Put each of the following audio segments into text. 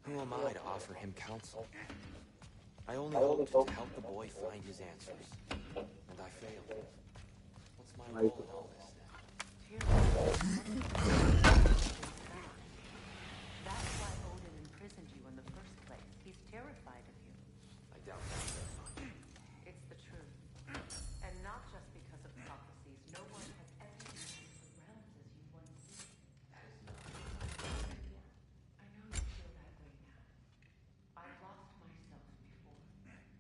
Who am I to offer him counsel? I only hoped to help the boy find his answers. And I failed. What's my role in all this then? That's why Odin imprisoned you in the first place. He's terrified of you. I doubt that. It's the truth. And not just because of prophecies. No one has ever seen the realms as you once did. That is not. I know you feel that way now. I've lost myself before.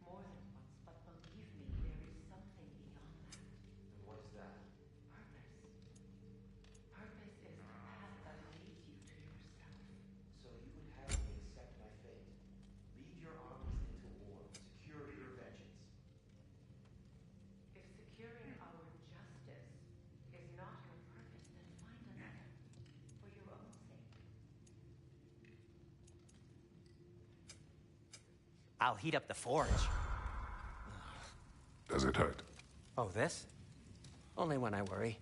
More than once, but believe me, there is something beyond that. And what is that? Purpose. Purpose is the path that leads you to yourself. So you would have me accept my fate. Lead your armies into war. Secure your vengeance. If securing our justice is not your purpose, then find another. For your own sake. I'll heat up the forge. Does it hurt? Oh, this? Only when I worry.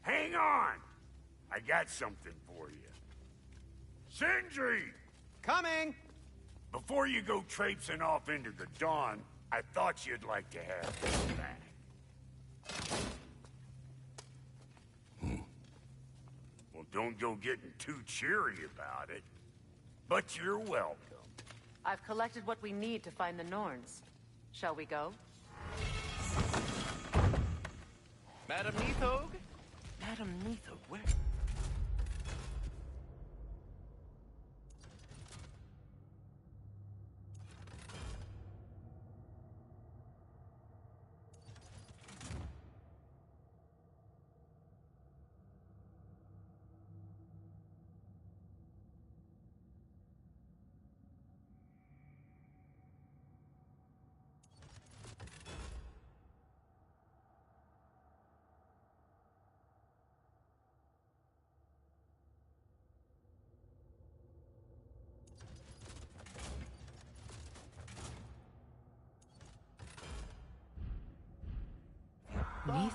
Hang on! I got something for you. Sindri! Coming! Before you go traipsing off into the dawn, I thought you'd like to have this back. Well, don't go getting too cheery about it. But you're welcome. I've collected what we need to find the Norns. Shall we go? Madam Neathog? Madam Neathog, where? Neathog.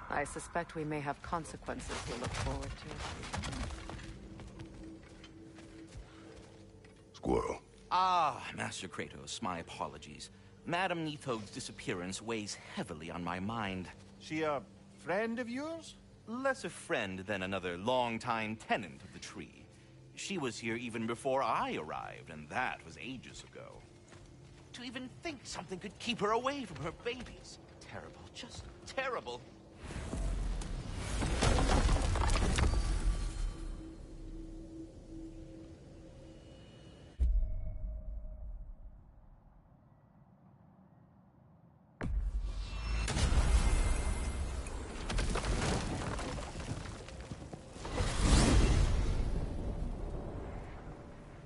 I suspect we may have consequences to look forward to. Squirrel. Ah, Master Kratos, my apologies. Madam Neathog's disappearance weighs heavily on my mind. She a friend of yours? Less a friend than another longtime tenant of the tree. She was here even before I arrived, and that was ages ago. To even think something could keep her away from her babies. Terrible, just terrible.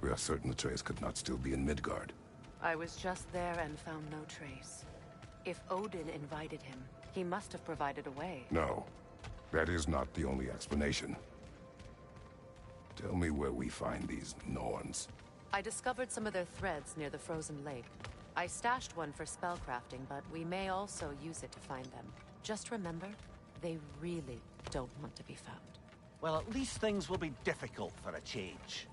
We are certain the trace could not still be in Midgard. I was just there and found no trace. If Odin invited him, he must have provided a way. No, that is not the only explanation. Tell me where we find these Norns. I discovered some of their threads near the frozen lake. I stashed one for spellcrafting, but we may also use it to find them. Just remember, they really don't want to be found. Well, at least things will be difficult for a change.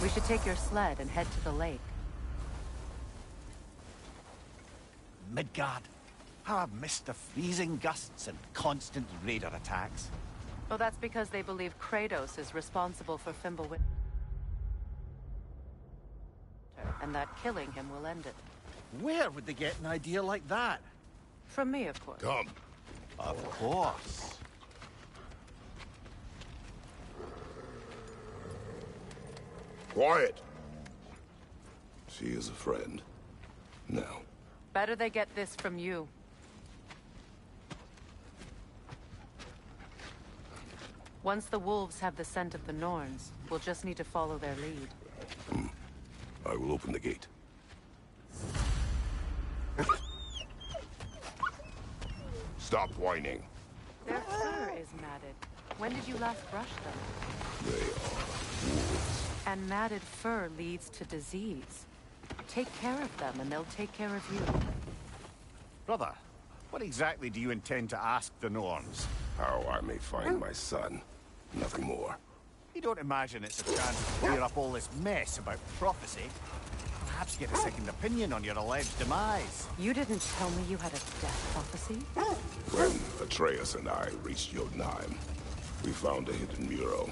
We should take your sled and head to the lake. Midgard. How I've missed the freezing gusts and constant raider attacks. Oh, that's because they believe Kratos is responsible for Fimbulwinter, and that killing him will end it. Where would they get an idea like that? From me, of course. Come. Of course. Quiet! She is a friend. Now. Better they get this from you. Once the wolves have the scent of the Norns, we'll just need to follow their lead. I will open the gate. Stop whining. Their fur is matted. When did you last brush them? They are wolves. And matted fur leads to disease. Take care of them, and they'll take care of you. Brother, what exactly do you intend to ask the Norns? How I may find my son. Nothing more. You don't imagine it's a chance to clear up all this mess about prophecy? Perhaps get a second opinion on your alleged demise. You didn't tell me you had a death prophecy? When Atreus and I reached Jotunheim, we found a hidden mural.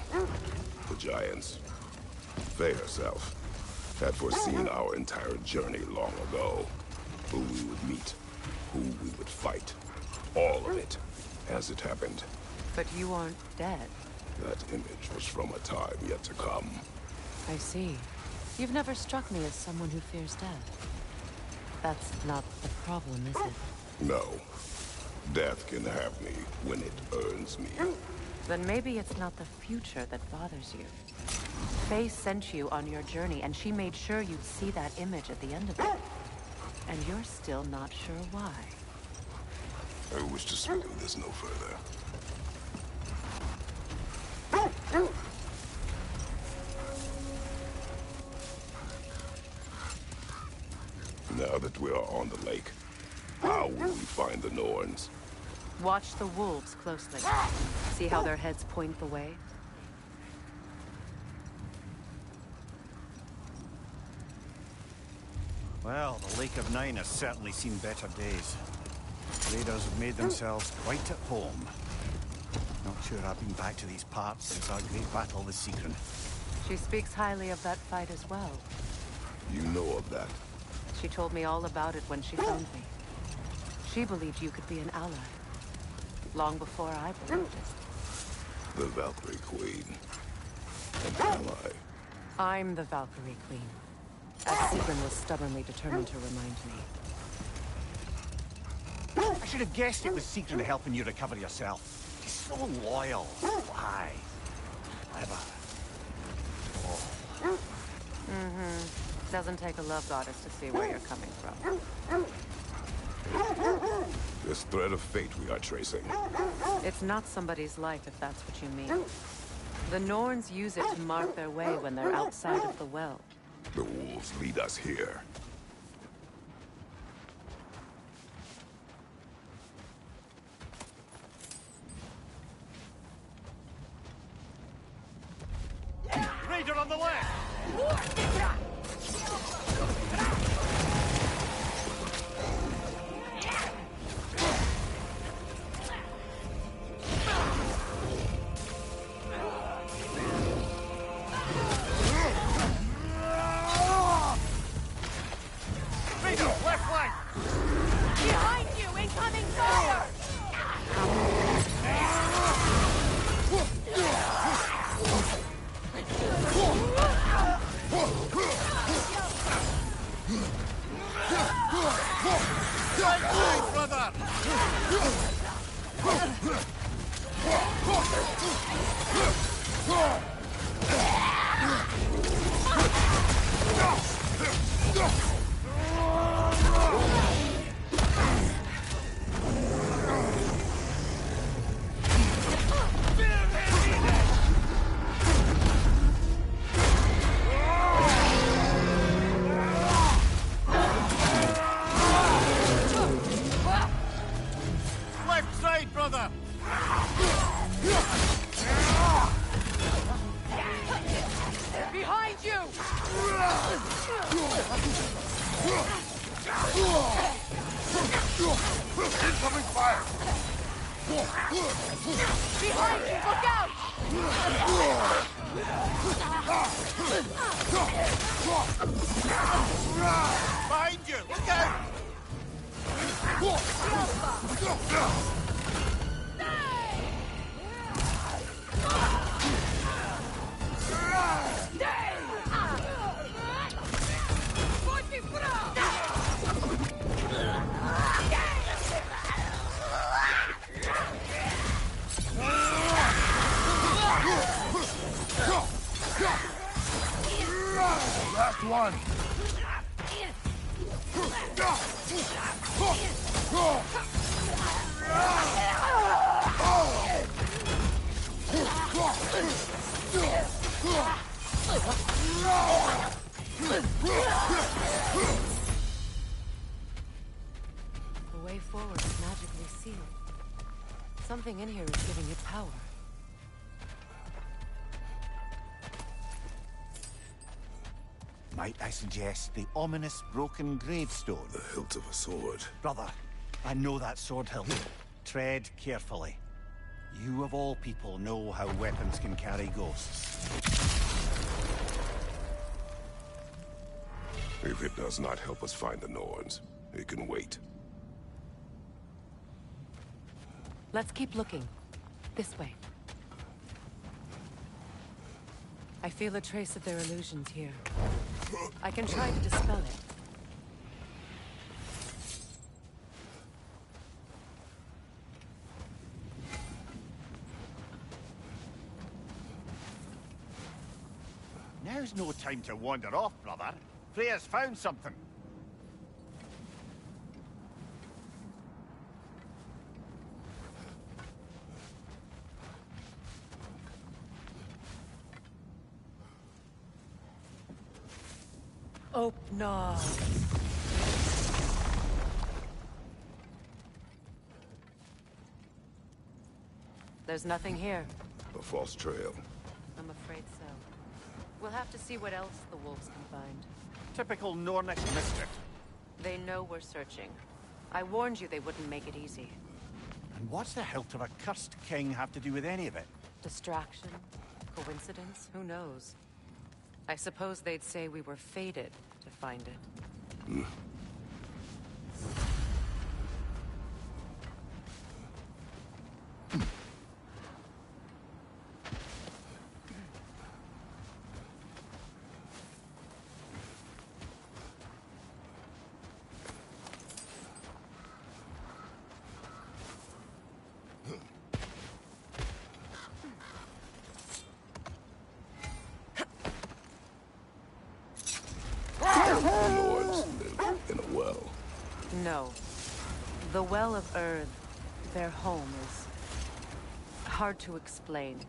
The Giants, they herself, had foreseen our entire journey long ago. Who we would meet, who we would fight. All of it, as it happened. But you aren't dead. That image was from a time yet to come. I see. You've never struck me as someone who fears death. That's not the problem, is it? No. Death can have me when it earns me. Then maybe it's not the future that bothers you. Faye sent you on your journey, and she made sure you'd see that image at the end of it. And you're still not sure why. I wish to speak of this no further. Now that we are on the lake, how will we find the Norns? Watch the wolves closely. See how their heads point the way? Well, the Lake of Nine has certainly seen better days. Raiders have made themselves quite at home. Not sure I've been back to these parts since our great battle with Sigrun. She speaks highly of that fight as well. You know of that? She told me all about it when she found me. She believed you could be an ally. Long before I believed it. The Valkyrie Queen. An ally. I'm the Valkyrie Queen. As Sigrun was stubbornly determined to remind me. I should have guessed it was Sigrun helping you recover yourself. He's so loyal. Why? Clever. Oh. Doesn't take a love goddess to see where you're coming from. This thread of fate we are tracing. It's not somebody's life, if that's what you mean. The Norns use it to mark their way when they're outside of the well. The wolves lead us here. Raider on the left! Raider, left flank! Behind you! Incoming fire! Right, brother! Left side, brother! Behind you! Incoming fire! Behind you! Look out! Behind you! Look out! Last one! Something in here is giving it power. Might I suggest the ominous broken gravestone? The hilt of a sword. Brother, I know that sword hilt. Tread carefully. You of all people know how weapons can carry ghosts. If it does not help us find the Norns, it can wait. Let's keep looking. This way. I feel a trace of their illusions here. I can try to dispel it. Now's no time to wander off, brother. Freya's found something. Oh, no. There's nothing here. A false trail. I'm afraid so. We'll have to see what else the wolves can find. Typical Nornish mischief. They know we're searching. I warned you they wouldn't make it easy. And what's the hilt of a cursed king have to do with any of it? Distraction? Coincidence? Who knows? I suppose they'd say we were fated to find it. The Norns live in a well. No. The Well of Earth, their home, is hard to explain.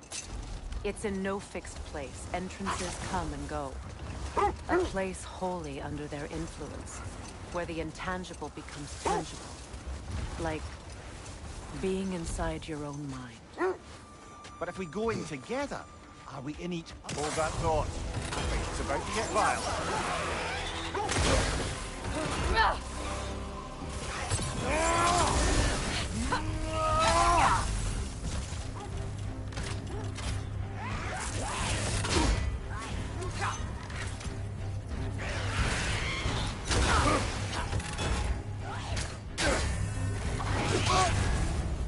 It's in no fixed place. Entrances come and go. A place wholly under their influence, where the intangible becomes tangible. Like being inside your own mind. But if we go in together, are we in each... Hold that thought. It's about to get violent.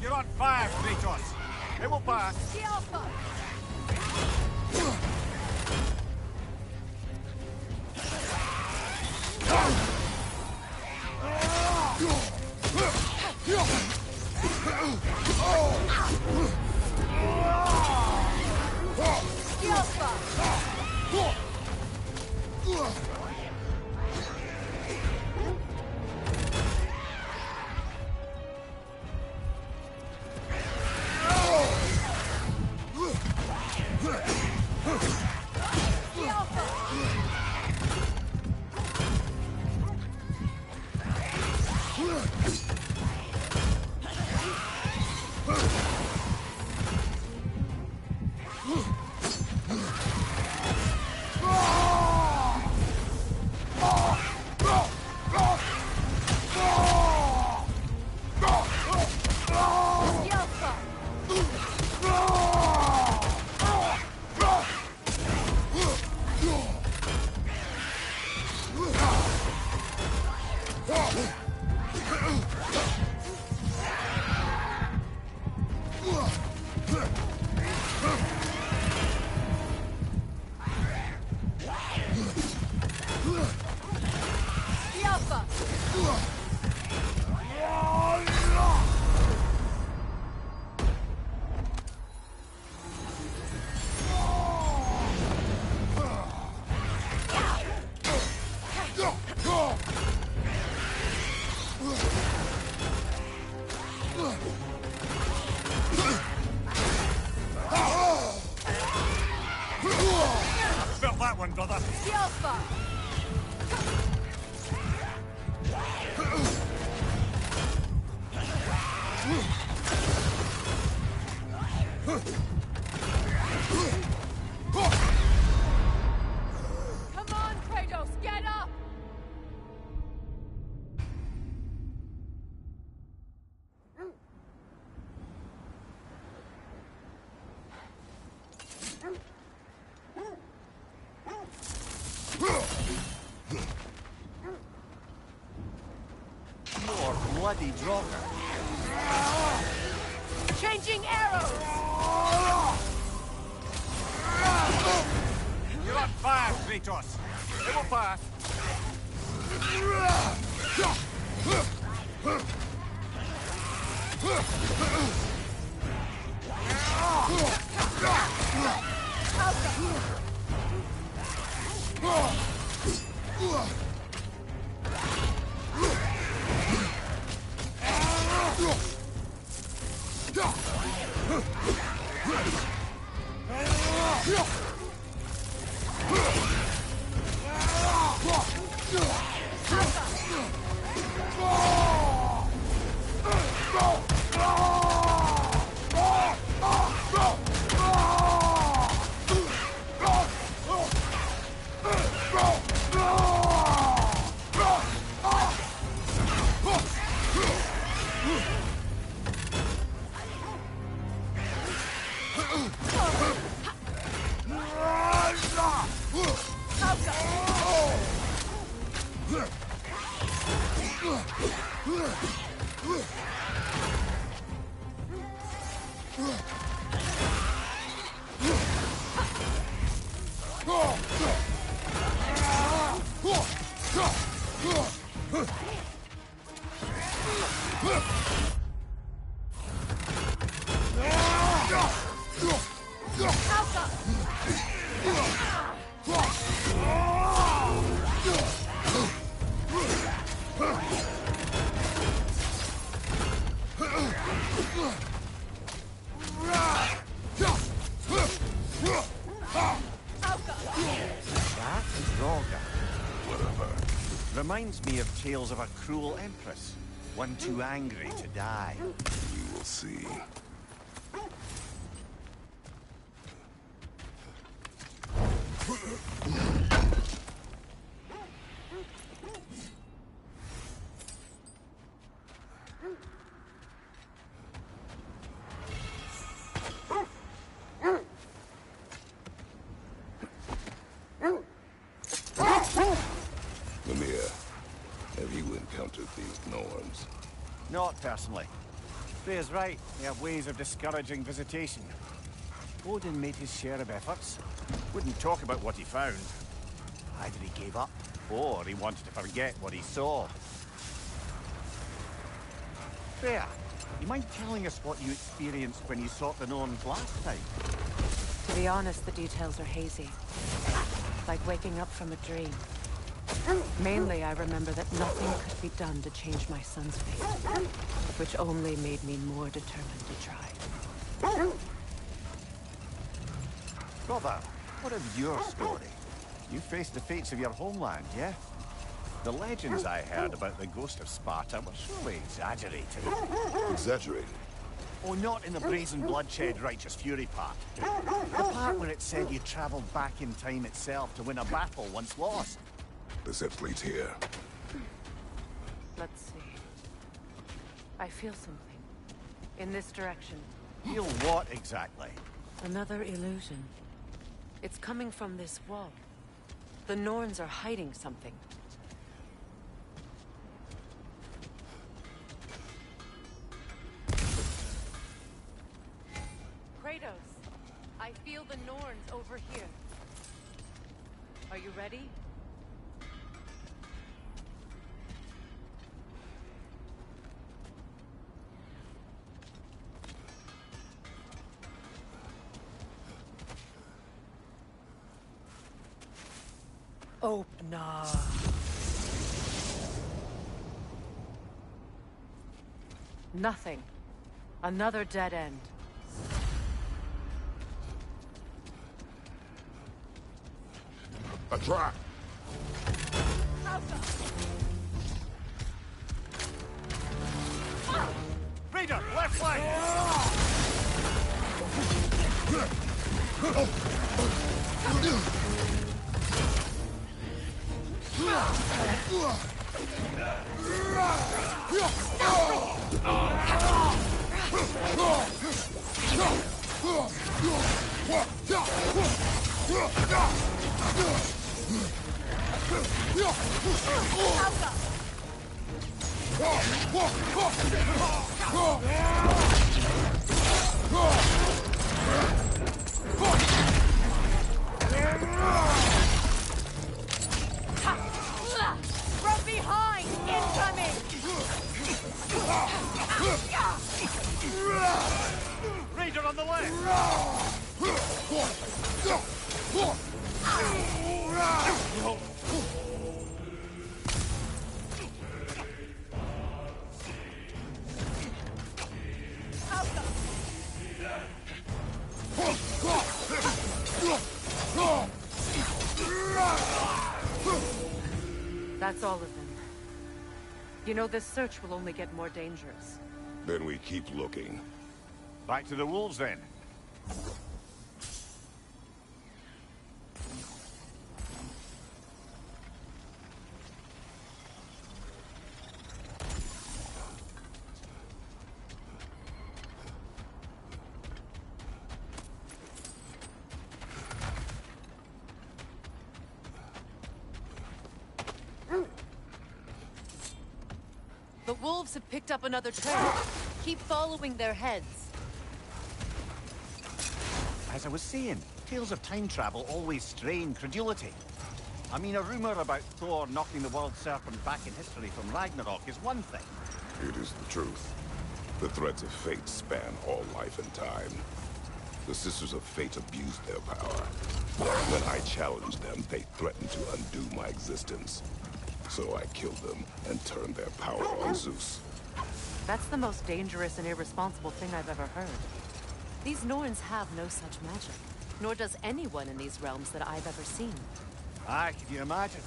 You're on fire, Kratos. It will pass. Felt that one, brother. bloody Draugr. Changing arrows! You're on fire, Kratos. It will pass. Reminds me of tales of a cruel empress, one too angry to die. You will see. Have you encountered these norns? Not personally. Freya's right. They have ways of discouraging visitation. Odin made his share of efforts. Wouldn't talk about what he found. Either he gave up, or he wanted to forget what he saw. Freya, you mind telling us what you experienced when you sought the Norns last time? To be honest, the details are hazy. Like waking up from a dream. Mainly, I remember that nothing could be done to change my son's fate, which only made me more determined to try. Brother, what of your story? You faced the fates of your homeland, yeah? The legends I heard about the ghost of Sparta were surely exaggerated. Exaggerated? Oh, not in the brazen bloodshed righteous fury part. The part where it said you traveled back in time itself to win a battle once lost. The Zip fleet's here. Let's see. I feel something. In this direction. Feel what exactly? Another illusion. It's coming from this wall. The Norns are hiding something. Kratos, I feel the Norns over here. Are you ready? Open up. Nothing. Another dead end. A trap! Raider, left flank! From behind! Incoming! Raider on the left! That's all of them. You know, this search will only get more dangerous. Then we keep looking. Back to the wolves, then. The wolves have picked up another trail. Keep following their heads. As I was saying, tales of time travel always strain credulity. I mean, a rumor about Thor knocking the world serpent back in history from Ragnarok is one thing. It is the truth. The threads of fate span all life and time. The Sisters of Fate abused their power. When I challenged them, they threatened to undo my existence. So I killed them and turned their power on Zeus. That's the most dangerous and irresponsible thing I've ever heard. These Norns have no such magic. Nor does anyone in these realms that I've ever seen. Aye, can you imagine?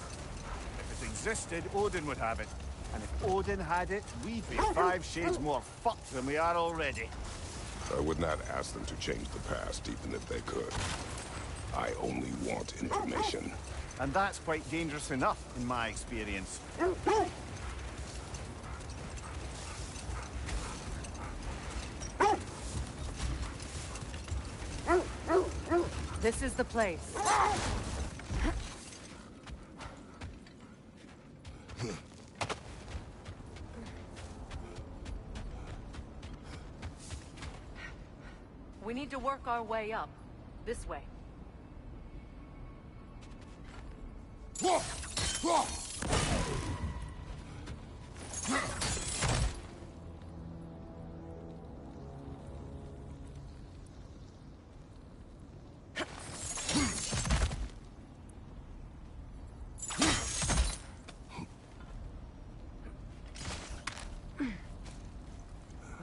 If it existed, Odin would have it. And if Odin had it, we'd be 5 shades more fucked than we are already. I would not ask them to change the past, even if they could. I only want information. And that's quite dangerous enough, in my experience. This is the place. We need to work our way up. This way.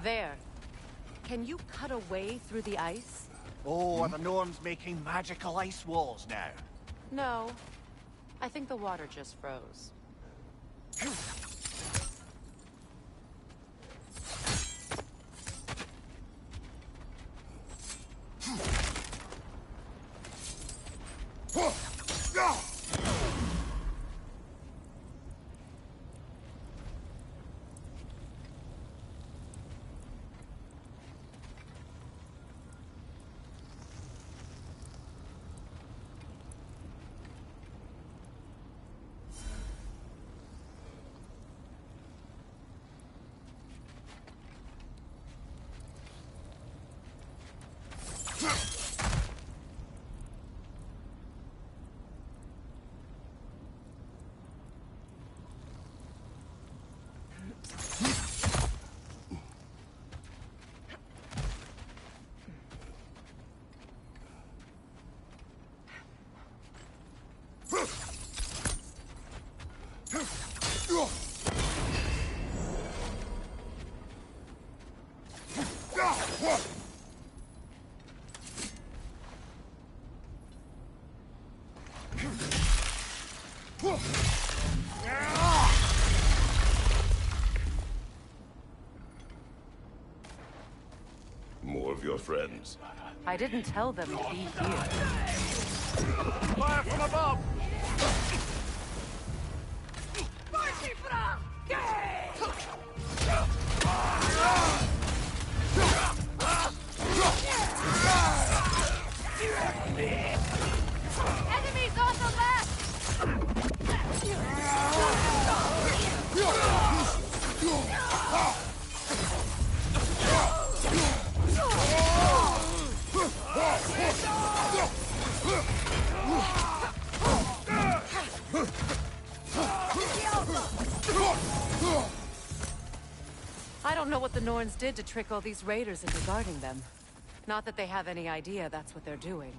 There. Can you cut a way through the ice? Oh, are the Norns making magical ice walls now? No. I think the water just froze. More of your friends. I didn't tell them to be here. Fire from above! Enemies on the left! don't know what the Norns did to trick all these raiders into guarding them. Not that they have any idea that's what they're doing.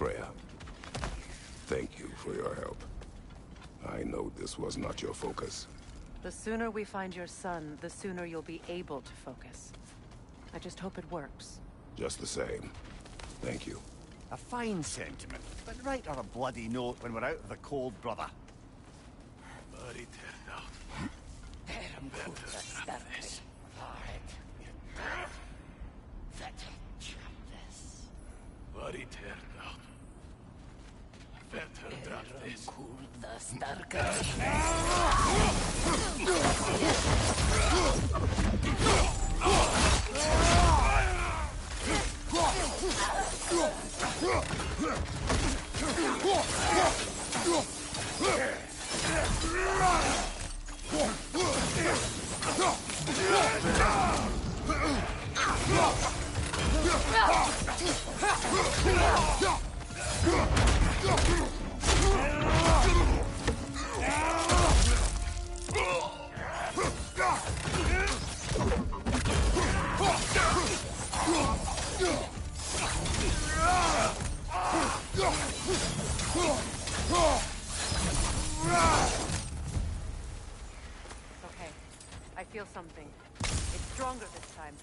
Freya, thank you for your help. I know this was not your focus. The sooner we find your son, the sooner you'll be able to focus. I just hope it works. Just the same. Thank you. A fine sentiment, but write her a bloody note when we're out of the cold, brother. Okay. I feel something. It's stronger this time.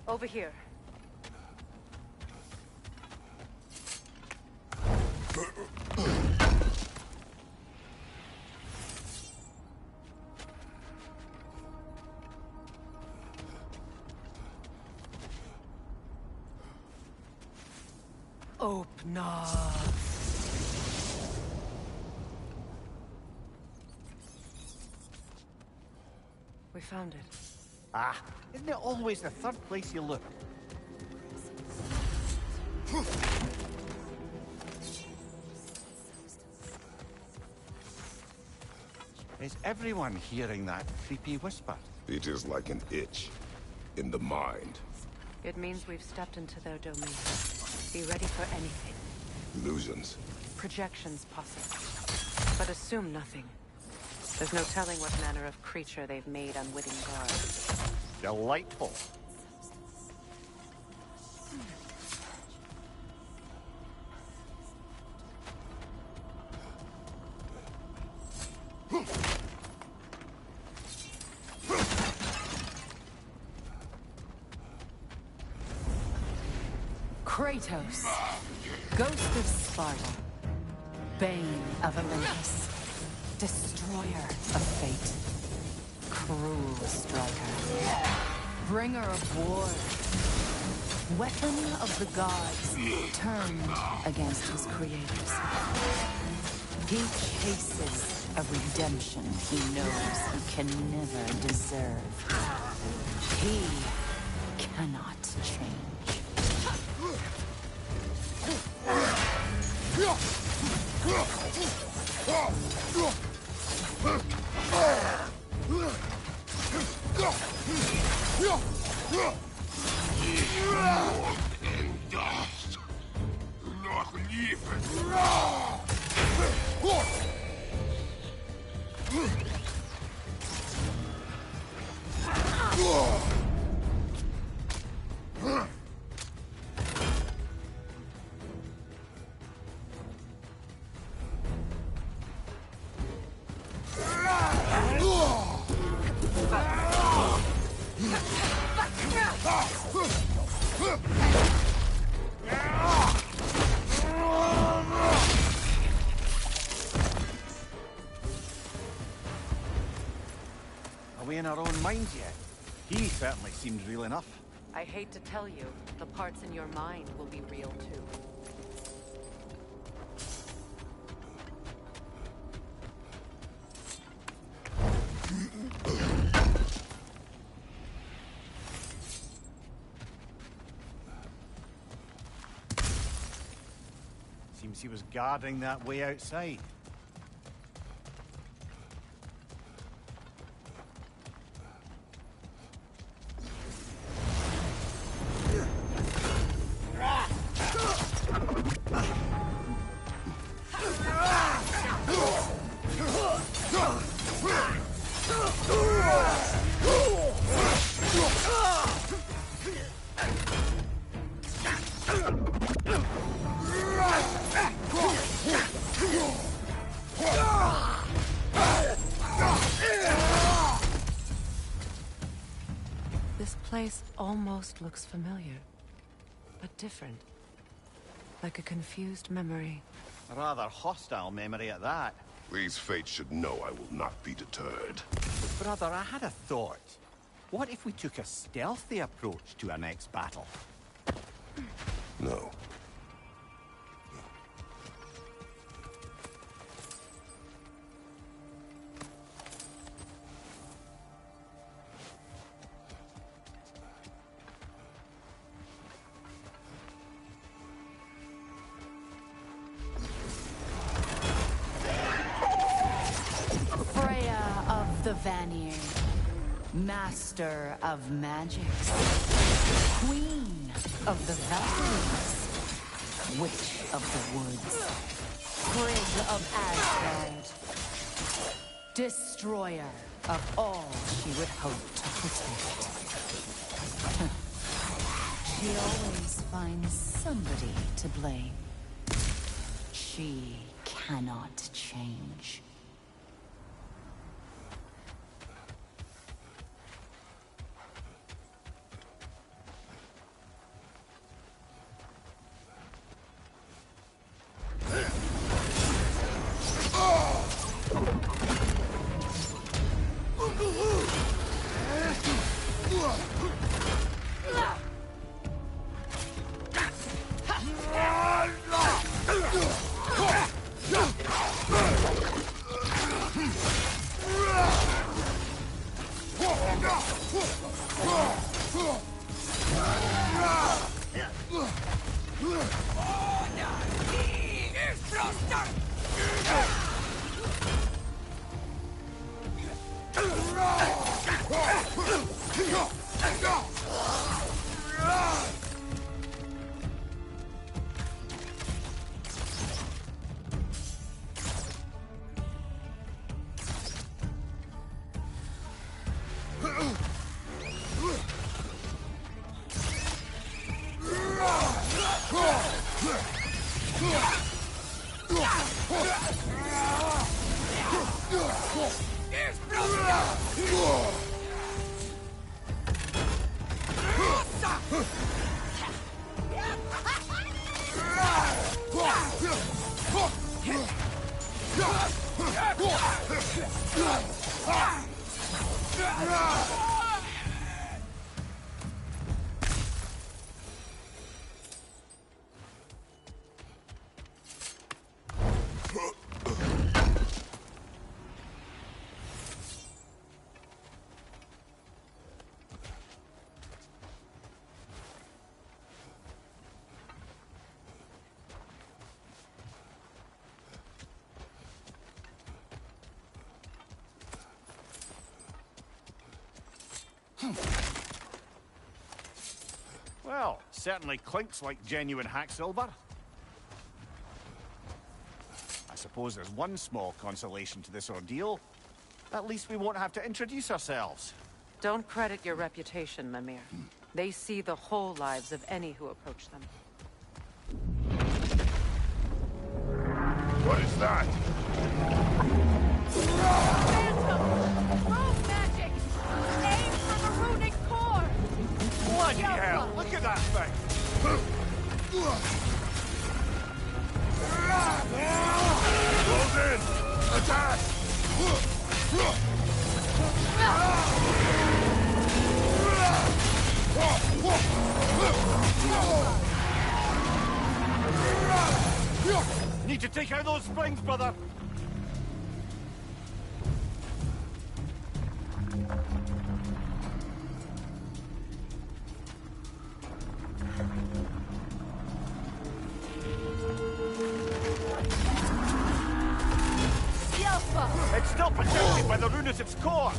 Over here. Open up. We found it. Ah, isn't it always the third place you look? Is everyone hearing that creepy whisper? It is like an itch in the mind. It means we've stepped into their domain. Be ready for anything. Illusions. Projections possible. But assume nothing. There's no telling what manner of creature they've made unwitting guard. Delightful. Kratos, Ghost of Sparta, Bane of Olympus, Destroyer of Fate, Cruel Striker, Bringer of War, Weapon of the Gods, turned against his creators. He chases a redemption he knows he can never deserve. He cannot change. away in our own minds yet. He certainly seemed real enough. I hate to tell you, the parts in your mind will be real too. Seems he was guarding that way outside. This place almost looks familiar, but different. Like a confused memory. A rather hostile memory at that. These fates should know I will not be deterred. Brother, I had a thought. What if we took a stealthy approach to our next battle? No. The Vanir, master of magics, queen of the valleys, witch of the woods, prig of Asgard, destroyer of all she would hope to protect. She always finds somebody to blame. She cannot change. Well, certainly clinks like genuine hack silver. I suppose there's one small consolation to this ordeal. At least we won't have to introduce ourselves. Don't credit your reputation, Mimir. They see the whole lives of any who approach them. What is that? Phantom! Move magic! Aim from a runic core! Bloody hell! Look at that thing! Close in! Attack! Need to take out those springs, brother! It's still protected by the rune at its core!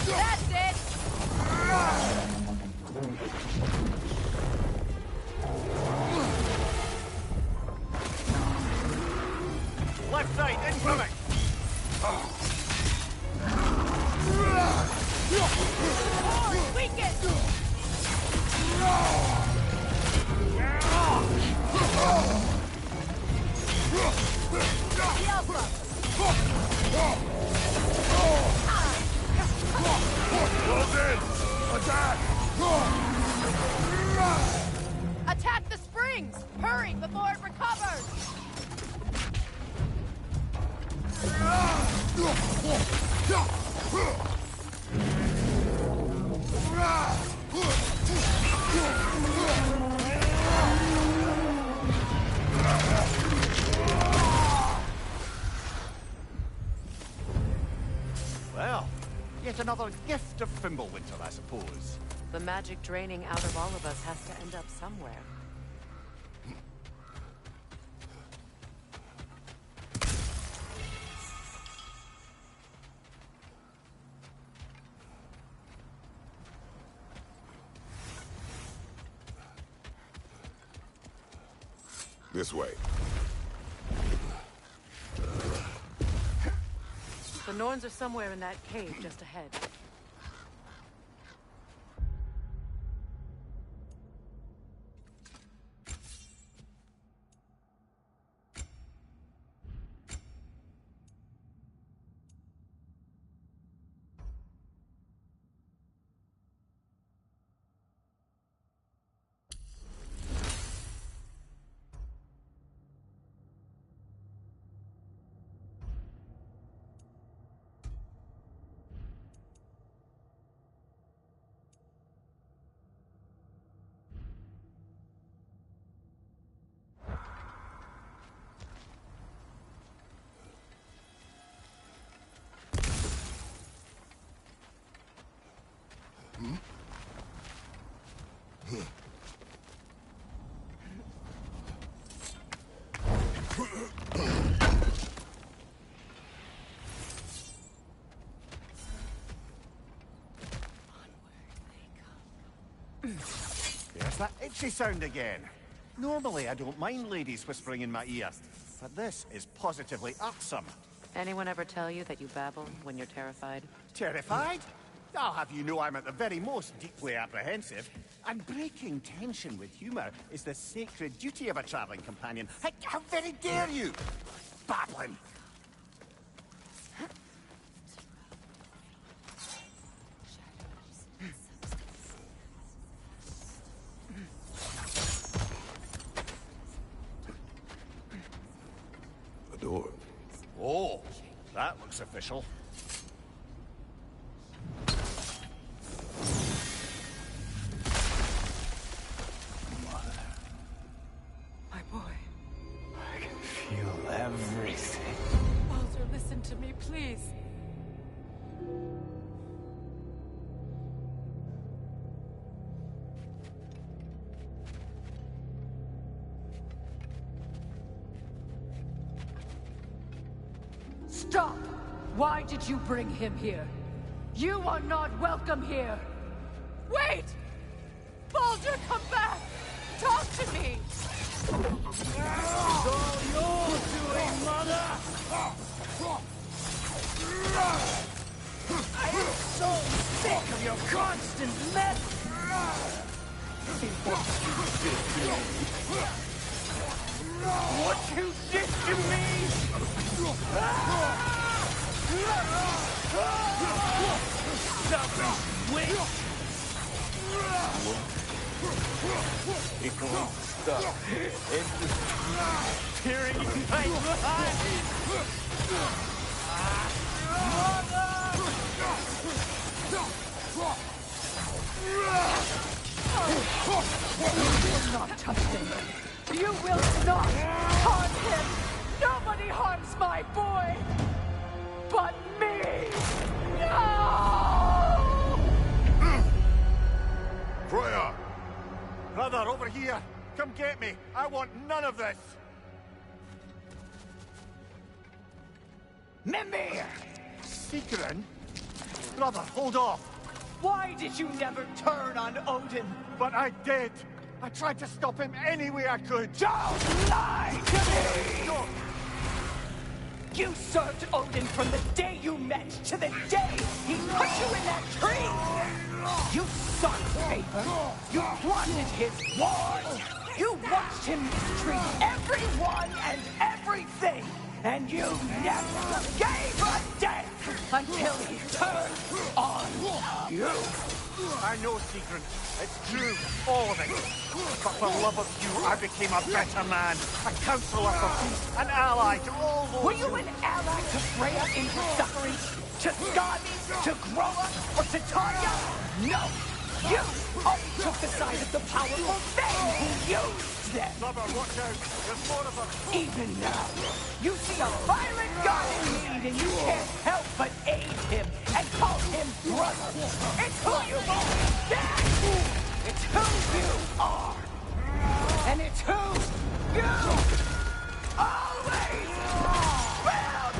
That's it! Left side, incoming! Forward, weaken! Close in! Attack! Attack the springs! Hurry before it recovers! Well, yet another gift of Fimbulwinter, I suppose. The magic draining out of all of us has to end up somewhere. This way. The Norns are somewhere in that cave just ahead. There's that itchy sound again. Normally, I don't mind ladies whispering in my ear, but this is positively irksome. Anyone ever tell you that you babble when you're terrified? Terrified? I'll have you know I'm at the very most deeply apprehensive. And breaking tension with humor is the sacred duty of a traveling companion. How very dare you! Babbling! A door. Oh, that looks official. My boy. I can feel everything. Walter, listen to me, please. Stop! Why did you bring him here? You are not welcome here! Wait! Baldur, come back! Talk to me! It's all yours doing, mother! I am so sick of your constant mess! What you did to me! Stop wait! It won't stop. It's tearing in my blood! You will not touch him! You will not harm him! Nobody harms my boy! But me! No! Freya! Brother, over here! Come get me! I want none of this! Mimir! Secret? Brother, hold off! Why did you never turn on Odin? But I did! I tried to stop him any way I could! Don't lie to me! No. You served Odin from the day you met to the day he put you in that tree! You sought favor! You plotted his wars! You watched him mistreat everyone and everything! And you never gave a damn until he turned on you! I know, Secret. It's true, all of it. But for love of you, I became a better man, a counselor for peace, an ally to all those. Were you an ally to Freya in her suffering? To Skadi? To Groa? Or to Tanya? No! You only took the side of the powerful men who used them! Lover, watch out! There's more of them! Even now, you see a violent god in need and you can't help but aid him and call him brother! It's who you've always been! It's who you are! And it's who you always will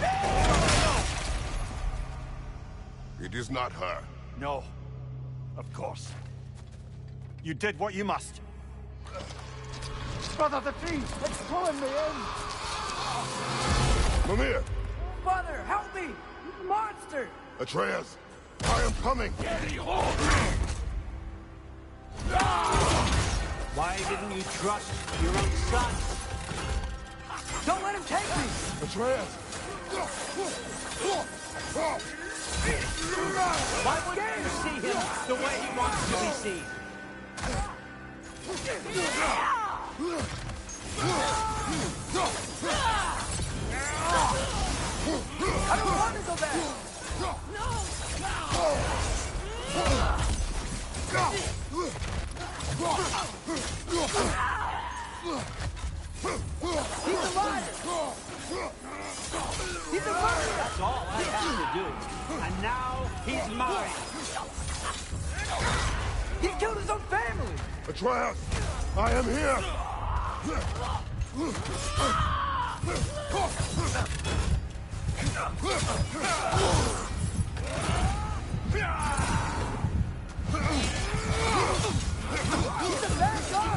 be! It is not her. No. Of course. You did what you must. Brother, the tree! It's pulling me in! Mimir! Father, help me! Monster! Atreus! I am coming! Why didn't you trust your own son? Don't let him take me! Atreus! Why wouldn't you see him the way he wants to be seen? I don't want to go back! He's alive! He's alive! That's all I have to do. And now he's mine. He killed his own family! Atreus! I am here! He's a bad guy!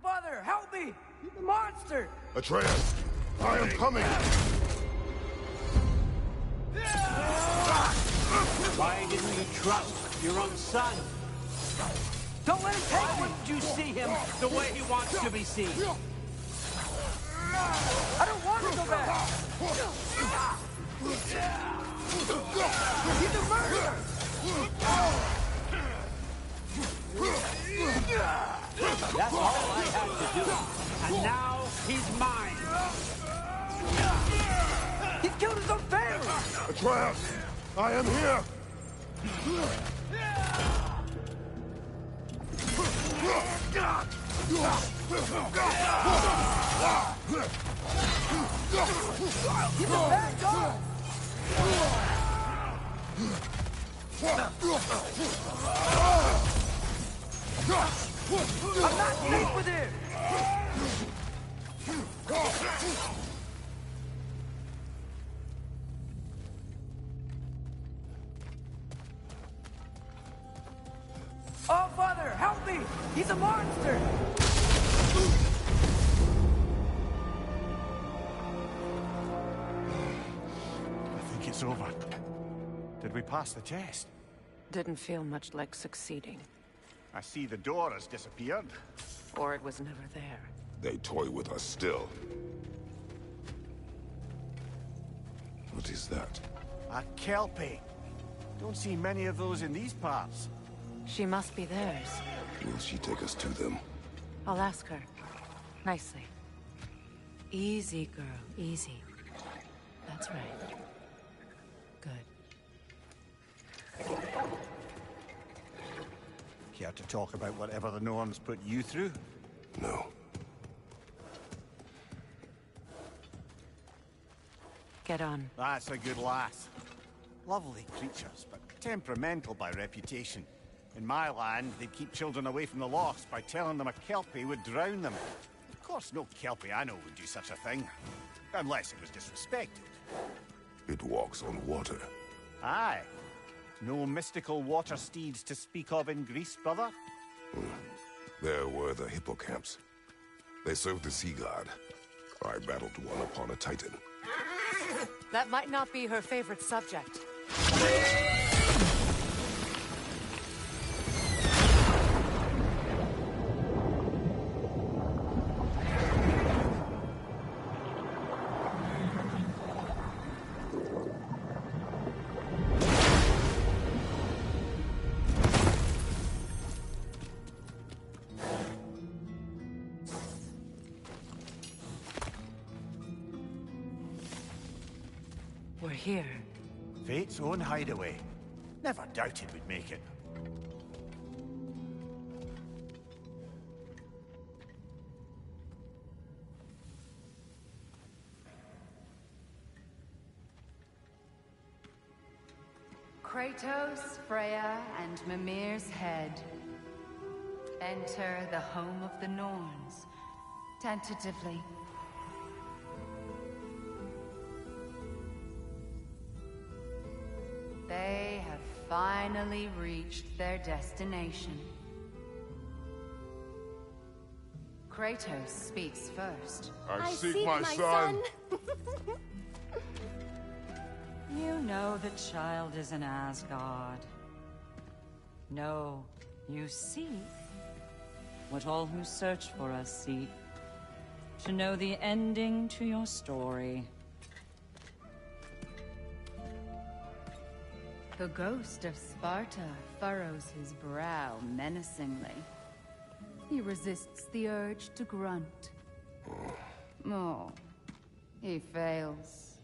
Father, help me! He's a monster! Atreus! I am coming! Why didn't you trust your own son? Don't let him take me! Why wouldn't you see him the way he wants to be seen? I don't want to go back! He's a murderer! That's all I had to do. And now he's mine. He's killed his own family! Atreus! I am here! He's a bad guy! I'm not deep with it! Oh, Father, help me! He's a monster! I think it's over. Did we pass the test? Didn't feel much like succeeding. I see the door has disappeared. Or it was never there. They toy with us still. What is that? A Kelpie. Don't see many of those in these parts. She must be theirs. Will she take us to them? I'll ask her. Nicely. Easy, girl. Easy. That's right. Good. Care to talk about whatever the Norns put you through? No. Get on. That's a good lass. Lovely creatures, but temperamental by reputation. In my land, they'd keep children away from the lost by telling them a Kelpie would drown them. Of course, no Kelpie I know would do such a thing. Unless it was disrespected. It walks on water. Aye. No mystical water steeds to speak of in Greece, brother? There were the hippocamps. They served the sea god. I battled one upon a titan. That might not be her favorite subject. We're here. Fate's own hideaway. Never doubted we'd make it. Kratos, Freya, and Mimir's head. Enter the home of the Norns. Tentatively. They have finally reached their destination. Kratos speaks first. I seek my son. You know the child is in Asgard. No, you seek what all who search for us seek. To know the ending to your story. The ghost of Sparta furrows his brow menacingly. He resists the urge to grunt. Oh, he fails.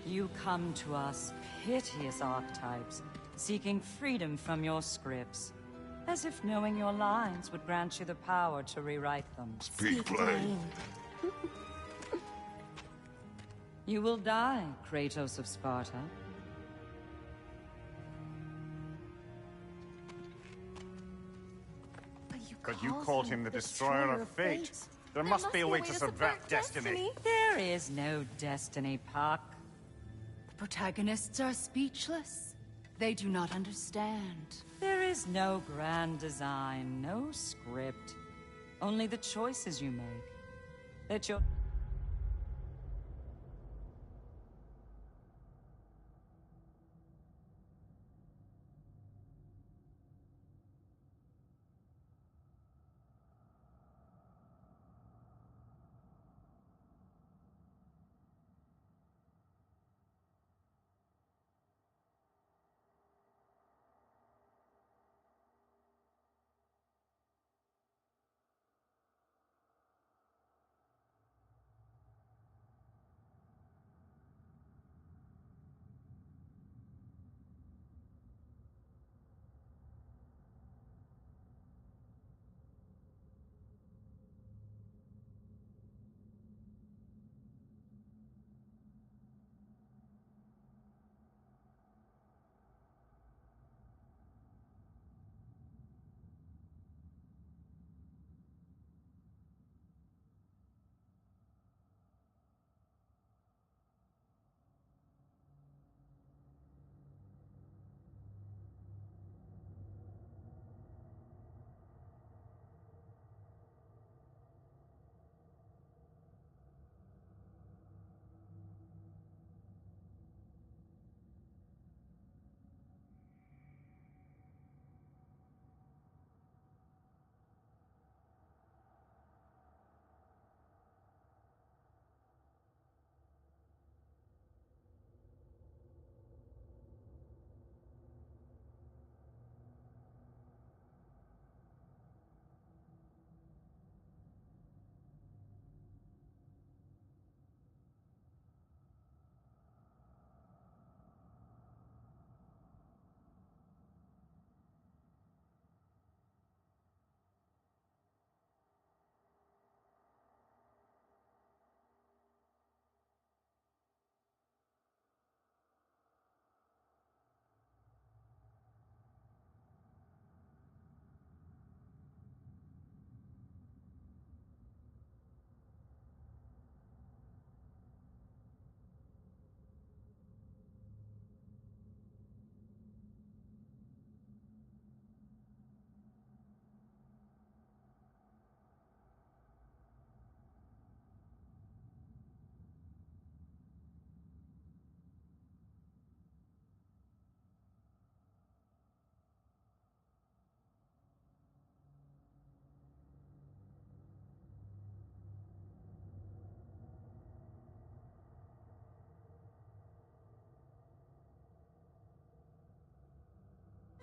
You come to us, piteous archetypes, seeking freedom from your scripts. As if knowing your lines would grant you the power to rewrite them. Speak plain. You will die, Kratos of Sparta. But you called him the Destroyer of Fate. There must be a way to subvert destiny. There is no destiny, Puck. The protagonists are speechless. They do not understand. There is no grand design, no script. Only the choices you make. That your...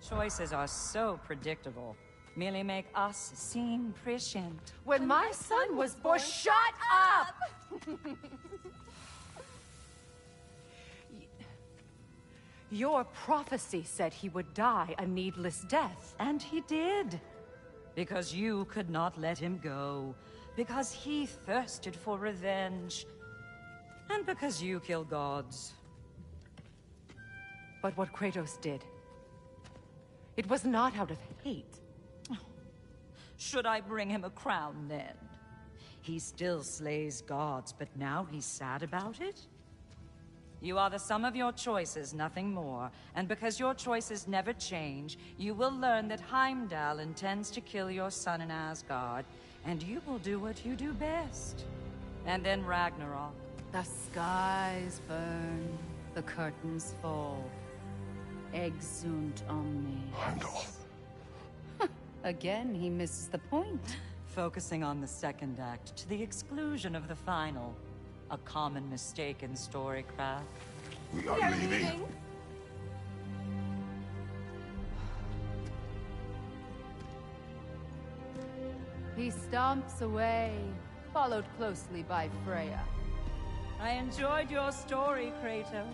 Choices are so predictable. Merely make us seem prescient. When my son was born, shut up! Your prophecy said he would die a needless death. And he did. Because you could not let him go. Because he thirsted for revenge. And because you kill gods. But what Kratos did, it was not out of hate. Should I bring him a crown then? He still slays gods, but now he's sad about it? You are the sum of your choices, nothing more. And because your choices never change, you will learn that Heimdall intends to kill your son in Asgard, and you will do what you do best. And then Ragnarok. The skies burn, the curtains fall. Exunt omnes. Heimdall. Again, he misses the point. Focusing on the second act to the exclusion of the final. A common mistake in storycraft. We are leaving. He stomps away, followed closely by Freya. I enjoyed your story, Kratos.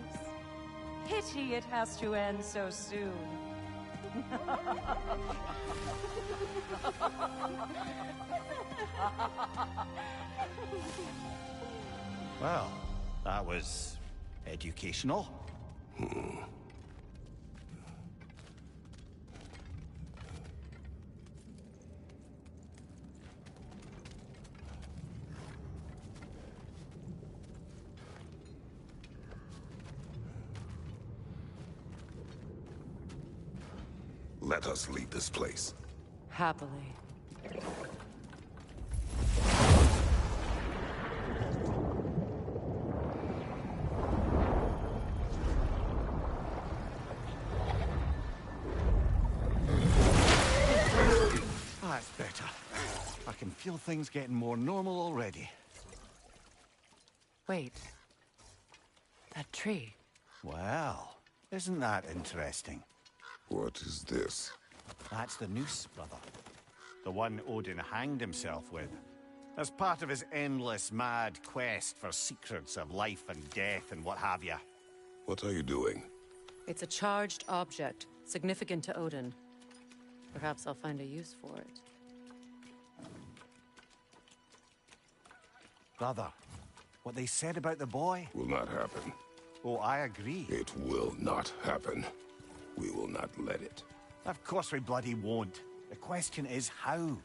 Pity it has to end so soon. Well, that was educational. Let us leave this place. Happily. That's better. I can feel things getting more normal already. Wait. That tree. Well, isn't that interesting? What is this? That's the noose, brother. The one Odin hanged himself with. As part of his endless, mad quest for secrets of life and death and what have you. What are you doing? It's a charged object, significant to Odin. Perhaps I'll find a use for it. Brother, what they said about the boy? Will not happen. Oh, I agree. It will not happen. We will not let it. Of course we bloody won't. The question is how.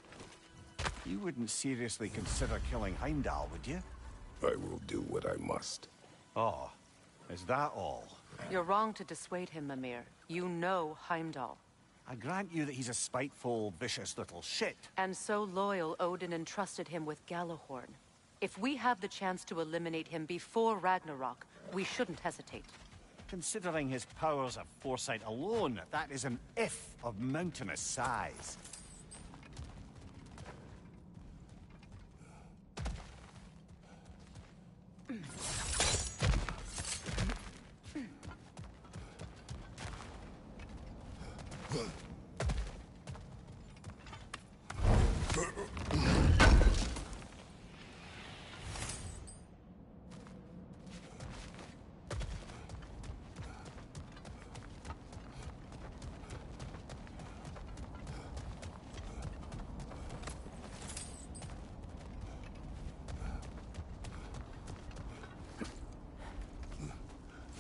You wouldn't seriously consider killing Heimdall, would you? I will do what I must. Oh, is that all? You're wrong to dissuade him, Mimir. You know Heimdall. I grant you that he's a spiteful, vicious little shit. And so loyal, Odin entrusted him with Galahorn. If we have the chance to eliminate him before Ragnarok, we shouldn't hesitate. Considering his powers of foresight alone, that is an if of mountainous size.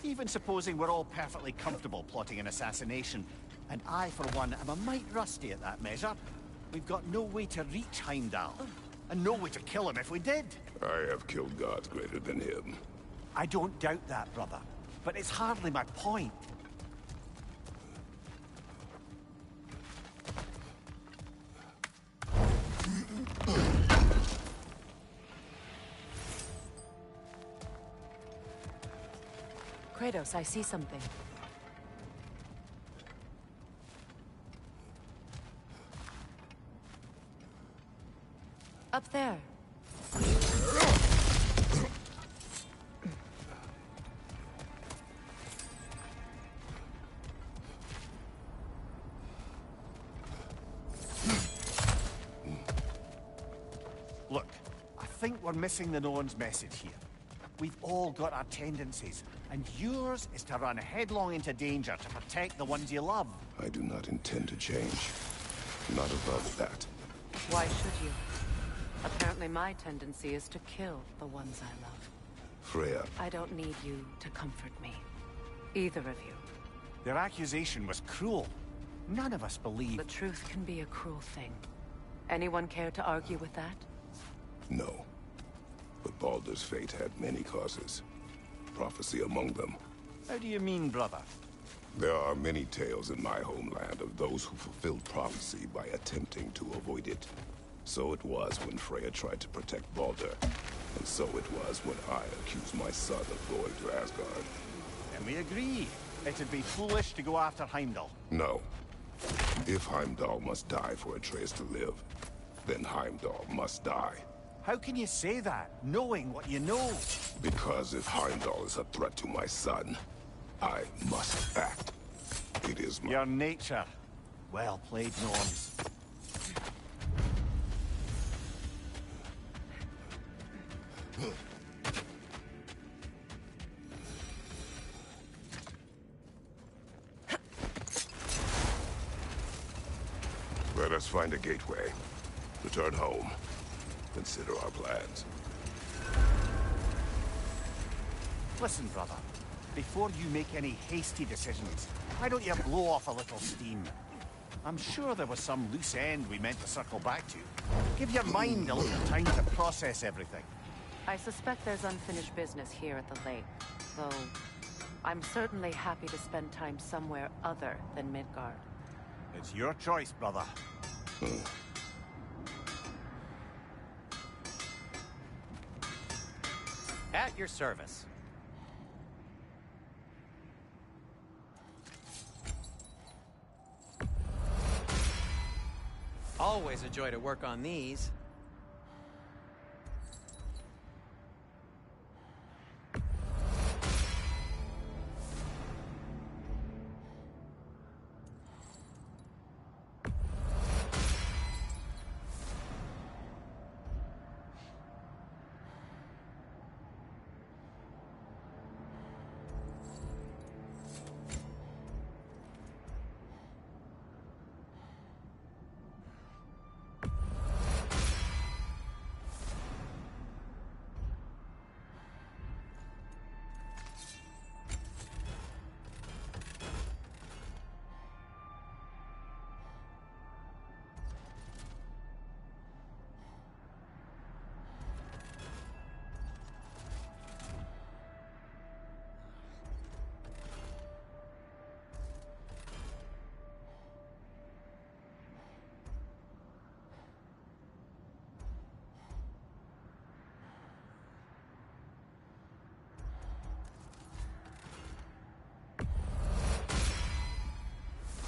Even supposing we're all perfectly comfortable plotting an assassination, and I, for one, am a mite rusty at that measure, we've got no way to reach Heimdall, and no way to kill him if we did. I have killed gods greater than him. I don't doubt that, brother, but it's hardly my point. Kratos, I see something. Up there. think we're missing the Norn's message here. We've all got our tendencies, and yours is to run headlong into danger to protect the ones you love. I do not intend to change. Not above that. Why should you? Apparently my tendency is to kill the ones I love. Freya, I don't need you to comfort me. Either of you. Their accusation was cruel. None of us believe... The truth can be a cruel thing. Anyone care to argue with that? no. But Baldur's fate had many causes. Prophecy among them. How do you mean, brother? There are many tales in my homeland of those who fulfilled prophecy by attempting to avoid it. So it was when Freya tried to protect Baldur. And so it was when I accused my son of going to Asgard. And we agree. It'd be foolish to go after Heimdall. No. If Heimdall must die for Atreus to live, then Heimdall must die. How can you say that, knowing what you know? Because if Heimdall is a threat to my son, I must act. It is my... Your nature. Well played, Norns. Let us find a gateway. Return home. Consider our plans. Listen, brother. Before you make any hasty decisions, why don't you blow off a little steam? I'm sure there was some loose end we meant to circle back to. Give your mind a little time to process everything. I suspect there's unfinished business here at the lake, though I'm certainly happy to spend time somewhere other than Midgard. It's your choice, brother. At your service. Always a joy to work on these.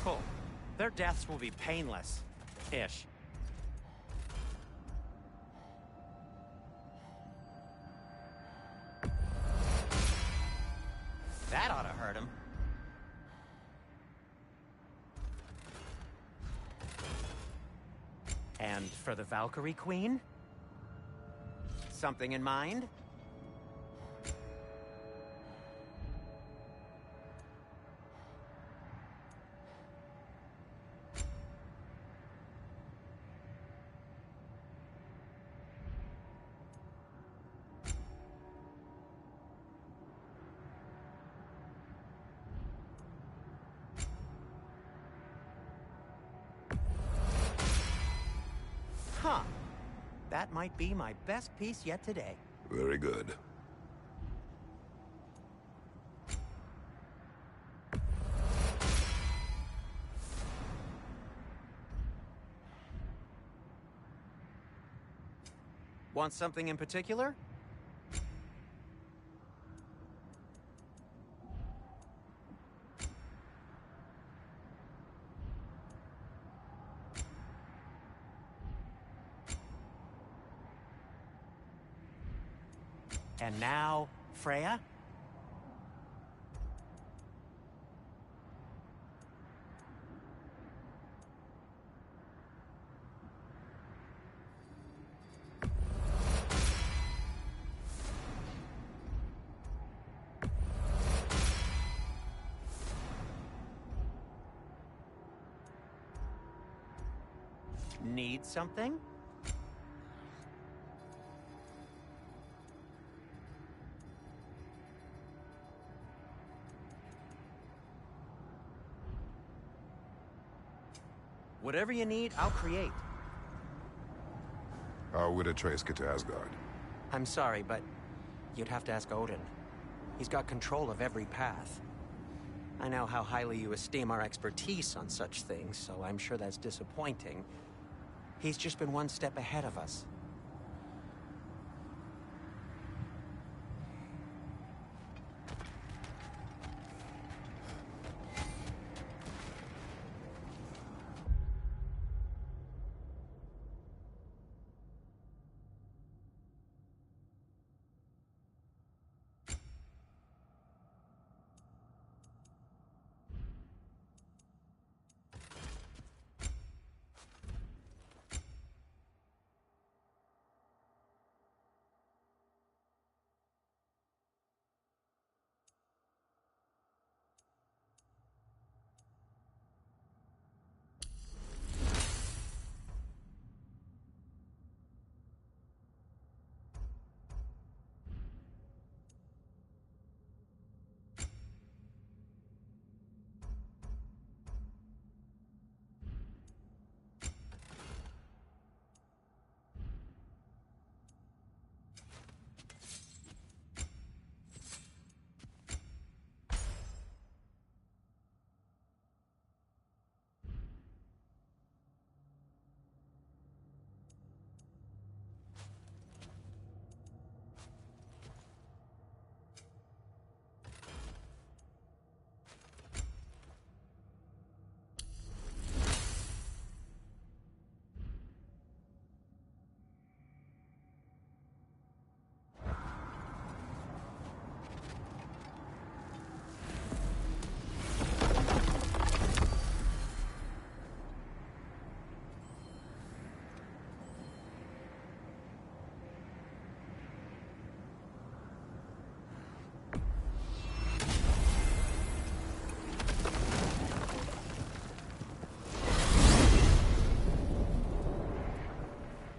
Cool. Their deaths will be painless. Ish. That ought to hurt him. And for the Valkyrie Queen? Something in mind? Huh. That might be my best piece yet today. Very good. Want something in particular? And now, Freya? Need something? Whatever you need, I'll create. How would Atreus get to Asgard? I'm sorry, but you'd have to ask Odin. He's got control of every path. I know how highly you esteem our expertise on such things, so I'm sure that's disappointing. He's just been one step ahead of us.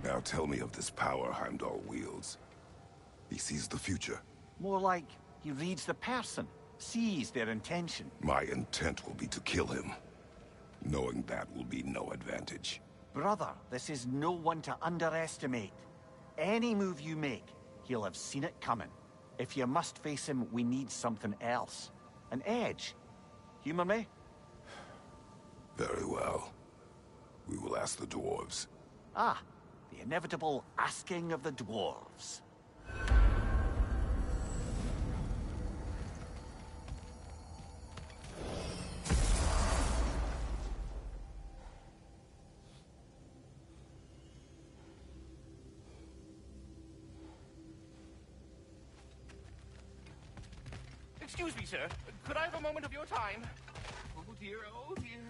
Now tell me of this power Heimdall wields. He sees the future. More like he reads the person, sees their intention. My intent will be to kill him. Knowing that will be no advantage. Brother, this is no one to underestimate. Any move you make, he'll have seen it coming. If you must face him, we need something else. An edge. Humor me? Very well. We will ask the dwarves. Ah, the inevitable asking of the dwarves. Excuse me, sir. Could I have a moment of your time? Oh dear,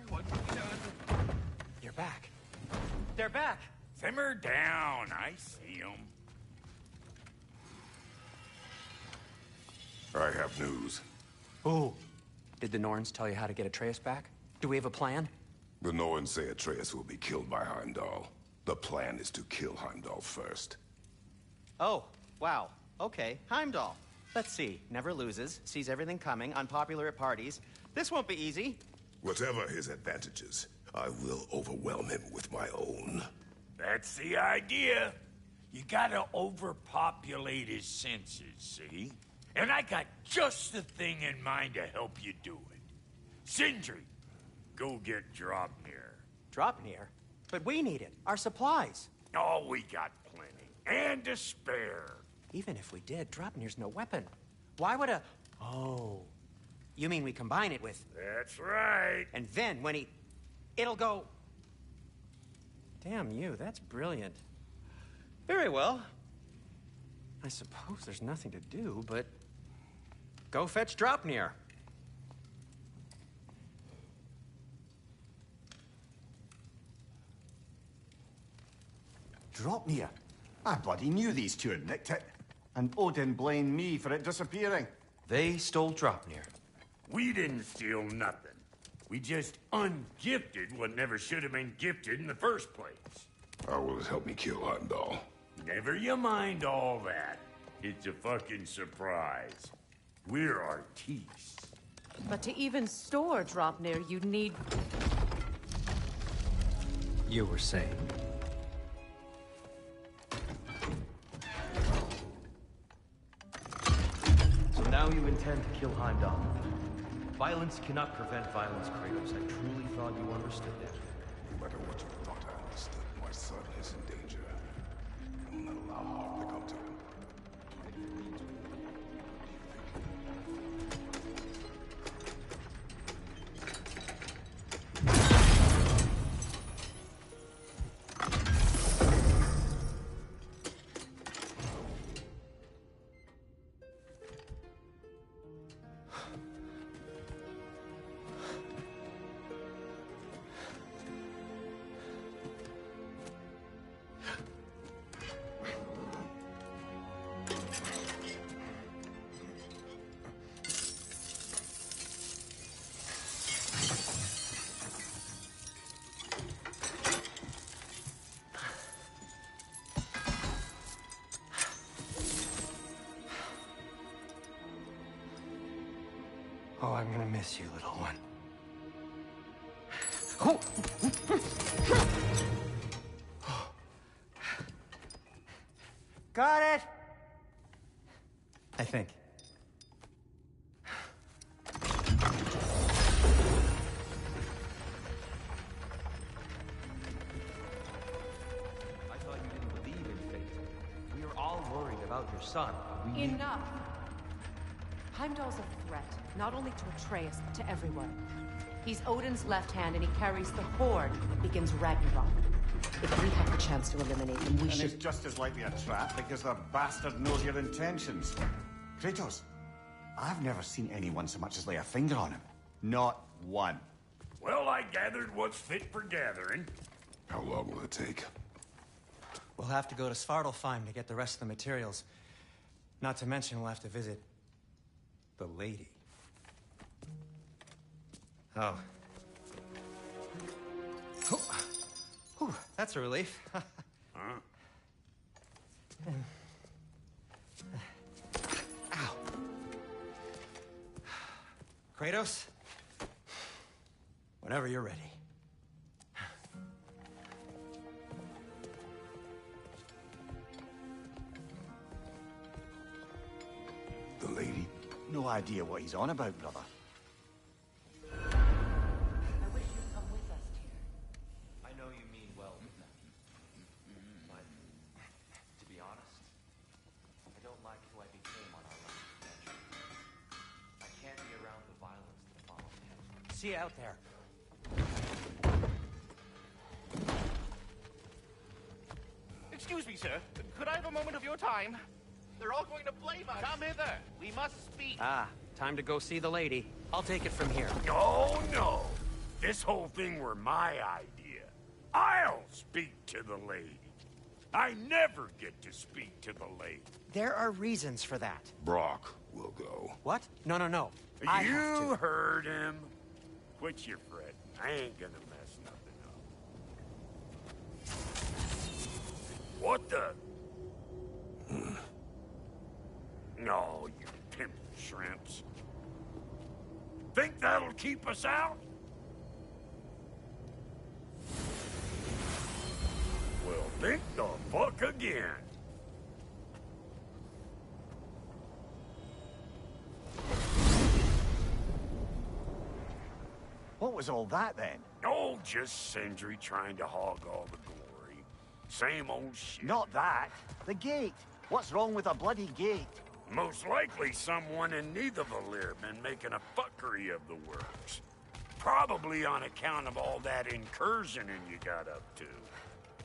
what have we done? You're back. They're back! Simmer down. I see them. I have news. Oh. Did the Norns tell you how to get Atreus back? Do we have a plan? The Norns say Atreus will be killed by Heimdall. The plan is to kill Heimdall first. Oh, wow. Okay, Heimdall. Let's see. Never loses, sees everything coming, unpopular at parties. This won't be easy. Whatever his advantages, I will overwhelm him with my own. That's the idea. You gotta overpopulate his senses, see? And I got just the thing in mind to help you do it. Sindri, go get Draupnir. Draupnir? But we need it. Our supplies. Oh, we got plenty. And to spare. Even if we did, Draupnir's no weapon. Why would a... Oh. You mean we combine it with... That's right. And then when he... It'll go... Damn you, that's brilliant. Very well. I suppose there's nothing to do, but... Go fetch Draupnir. Draupnir? I bloody knew these two had nicked it. And Odin blamed me for it disappearing. They stole Draupnir. We didn't steal nothing. We just ungifted what never should have been gifted in the first place. How will it help me kill Heimdall? Never you mind all that. It's a fucking surprise. We're artistes. But to even store Draupnir, you'd need... You were saying? So now you intend to kill Heimdall. Violence cannot prevent violence, Kratos. I truly thought you understood that. No matter what you thought I understood, my son is in danger. I will not allow harm to come to him. Oh, I'm gonna miss you, little one. Got it! I think. I thought you didn't believe in fate. We are all worried about your son. We need... Enough! Heimdall's a threat, not only to Atreus, but to everyone. He's Odin's left hand, and he carries the Horde that begins Ragnarok. If we have the chance to eliminate him, we should... And it's just as likely a trap because the bastard knows your intentions. Kratos, I've never seen anyone so much as lay a finger on him. Not one. Well, I gathered what's fit for gathering. How long will it take? We'll have to go to Svartalfheim to get the rest of the materials. Not to mention we'll have to visit... the lady. Oh. Whew, that's a relief. Huh? Ow. Kratos? Whenever you're ready. The lady? No idea what he's on about, brother. I wish you'd come with us, dear. I know you mean well, but to be honest, I don't like who I became on our last adventure. I can't be around the violence that followed him. See you out there. Excuse me, sir. Could I have a moment of your time? They're all going to blame us. Come hither. We must speak. Ah, time to go see the lady. I'll take it from here. Oh, no. This whole thing were my idea. I'll speak to the lady. I never get to speak to the lady. There are reasons for that. Brock will go. What? No. I have You to. heard him. Quit your fretting. I ain't gonna mess nothing up. What the? No, you pimp shrimps. Think that'll keep us out? Well, think the fuck again. What was all that, then? Oh, just Sindri trying to hog all the glory. Same old shit. Not that. The gate. What's wrong with a bloody gate? Most likely someone in Nidavellir been making a fuckery of the works. Probably on account of all that incursioning you got up to.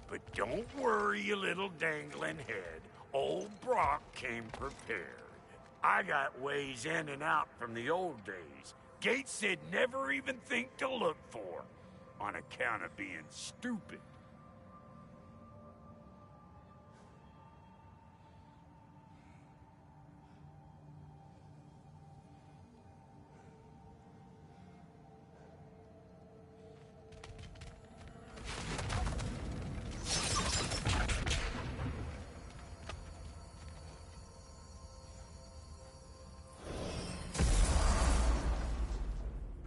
But don't worry, you little dangling head. Old Brock came prepared. I got ways in and out from the old days. Gates they'd never even think to look for, on account of being stupid.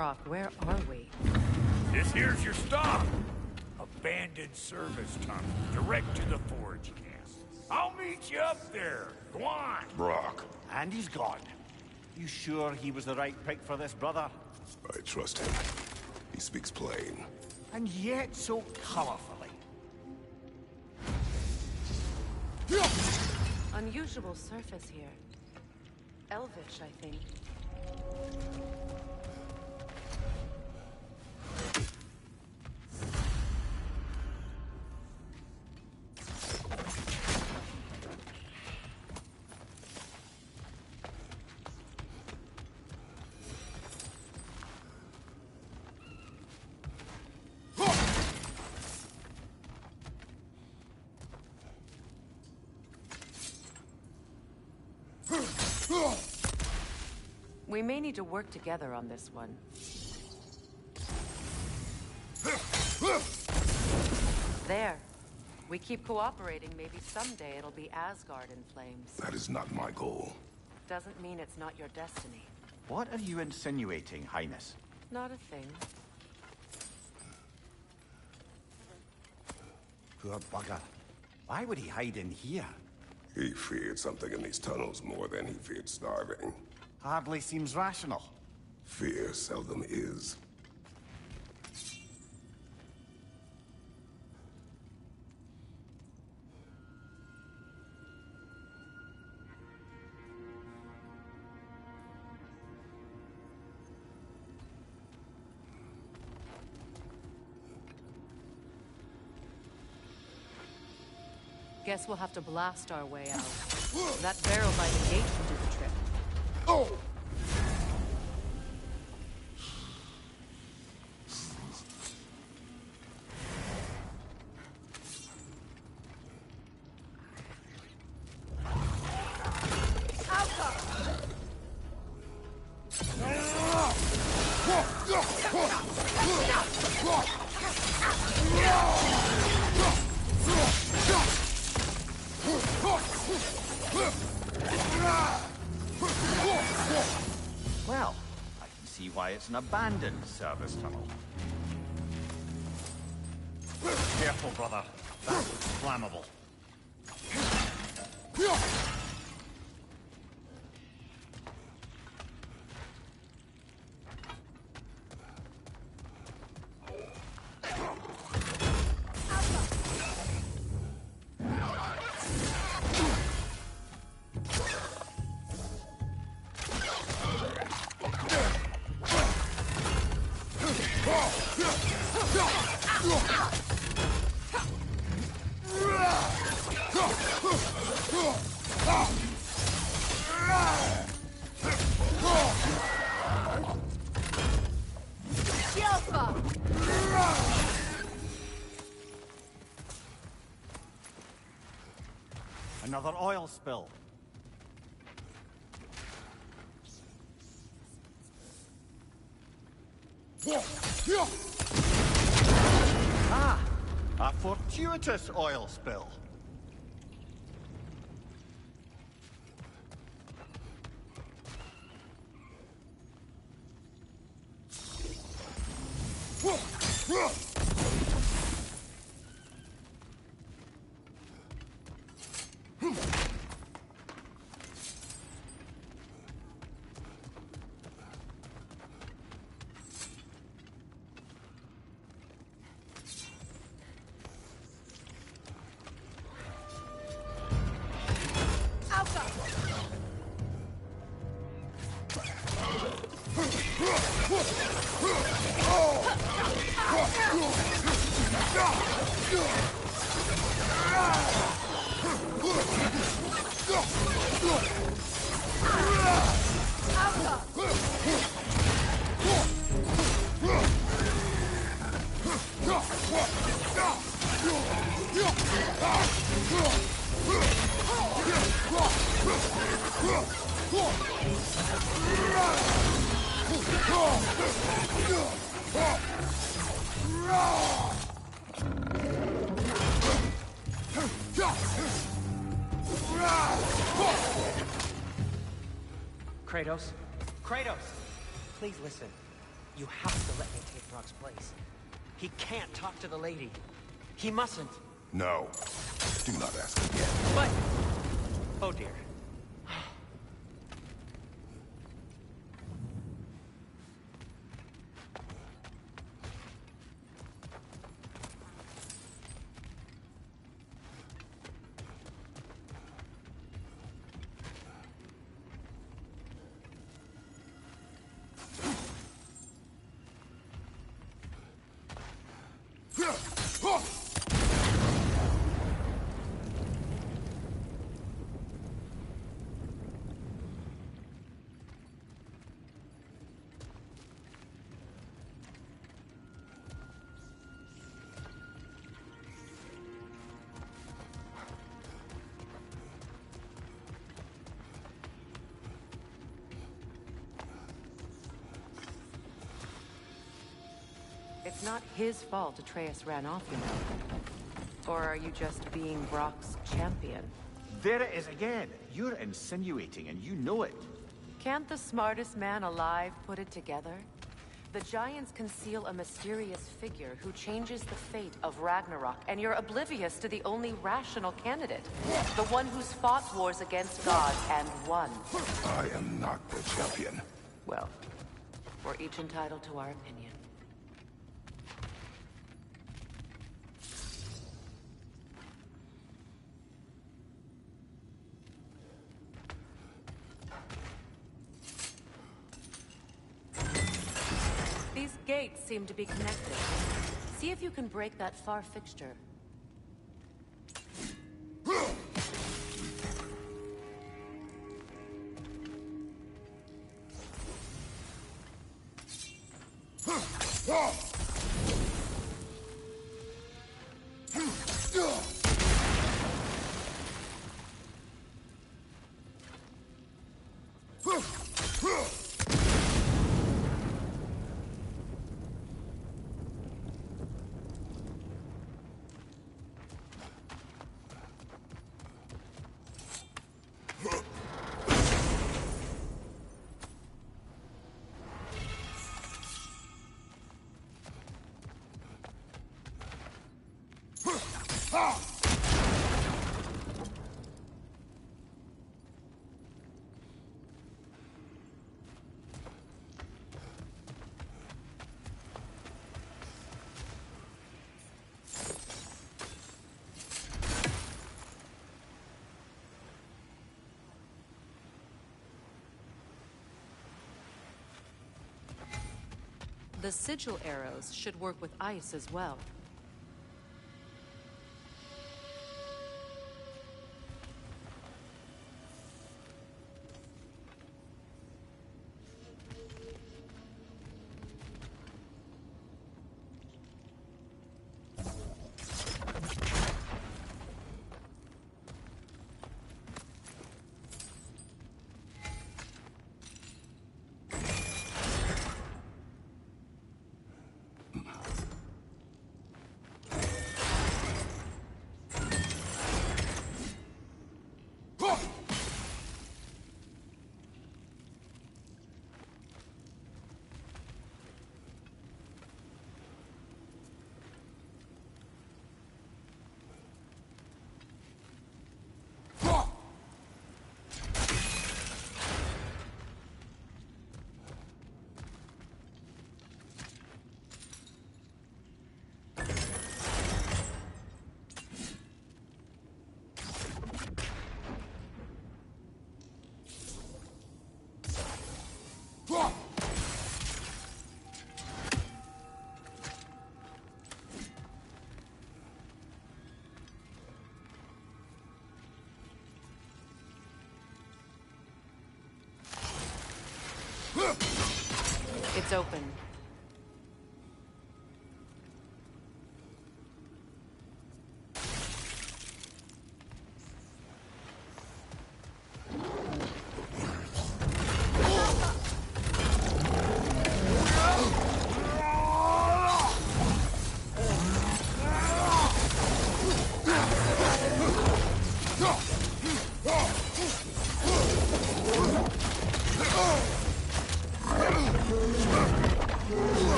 Ragnarok, where are we? This here's your stop. Abandoned service tunnel, direct to the forge camp. I'll meet you up there. Go on. Brock, And he's gone. You sure he was the right pick for this, brother? I trust him. He speaks plain. And yet so colorfully. Unusual surface here. Elvish, I think. We may need to work together on this one. There. We keep cooperating, maybe someday it'll be Asgard in flames. That is not my goal. Doesn't mean it's not your destiny. What are you insinuating, Highness? Not a thing. Poor bugger. Why would he hide in here? He feared something in these tunnels more than he feared starving. Hardly seems rational. Fear seldom is. Guess we'll have to blast our way out. That barrel by the gate should do the trick. Oh! Well, I can see why it's an abandoned service tunnel. Careful, brother. That looks flammable. Another oil spill. Ah! A fortuitous oil spill. Kratos? Kratos! Please listen. You have to let me take Brock's place. He can't talk to the lady. He mustn't. No. Do not ask again. But... Oh dear. It's not his fault Atreus ran off, you know. Or are you just being Brock's champion? There it is again. You're insinuating, and you know it. Can't the smartest man alive put it together? The Giants conceal a mysterious figure who changes the fate of Ragnarok, and you're oblivious to the only rational candidate. The one who's fought wars against gods and won. I am not the champion. Well, we're each entitled to our opinion. These gates seem to be connected. See if you can break that far fixture. The sigil arrows should work with ice as well. It's open.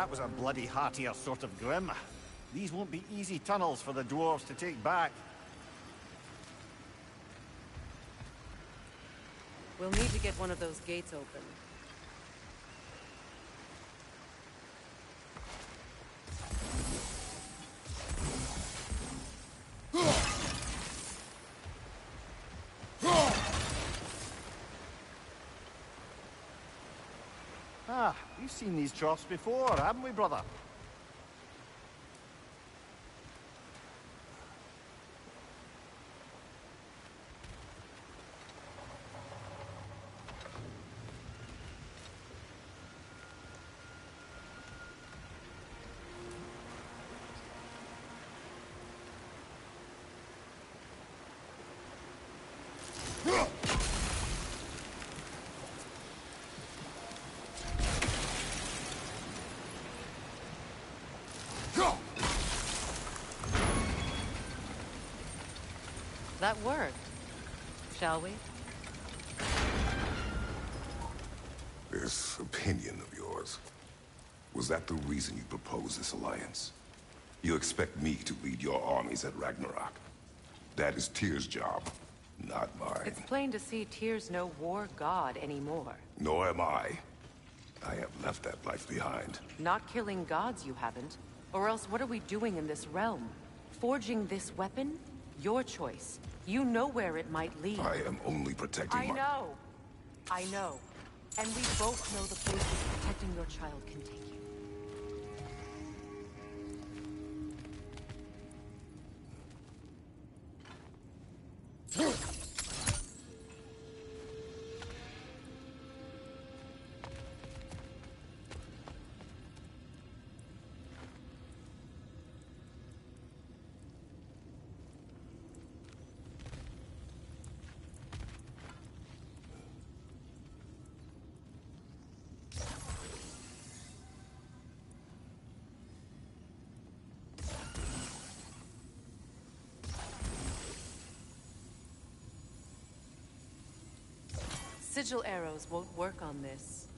that was a bloody heartier sort of grim. These won't be easy tunnels for the dwarves to take back. We'll need to get one of those gates open. Ah, we've seen these troughs before, haven't we, brother? That worked. Shall we? This opinion of yours, was that the reason you proposed this alliance? You expect me to lead your armies at Ragnarok? That is Tyr's job, not mine. It's plain to see Tyr's no war god anymore. Nor am I. I have left that life behind. Not killing gods, you haven't. Or else what are we doing in this realm? Forging this weapon? Your choice. You know where it might lead. I am only protecting I know. I know. And we both know the places protecting your child can take you. Sigil arrows won't work on this.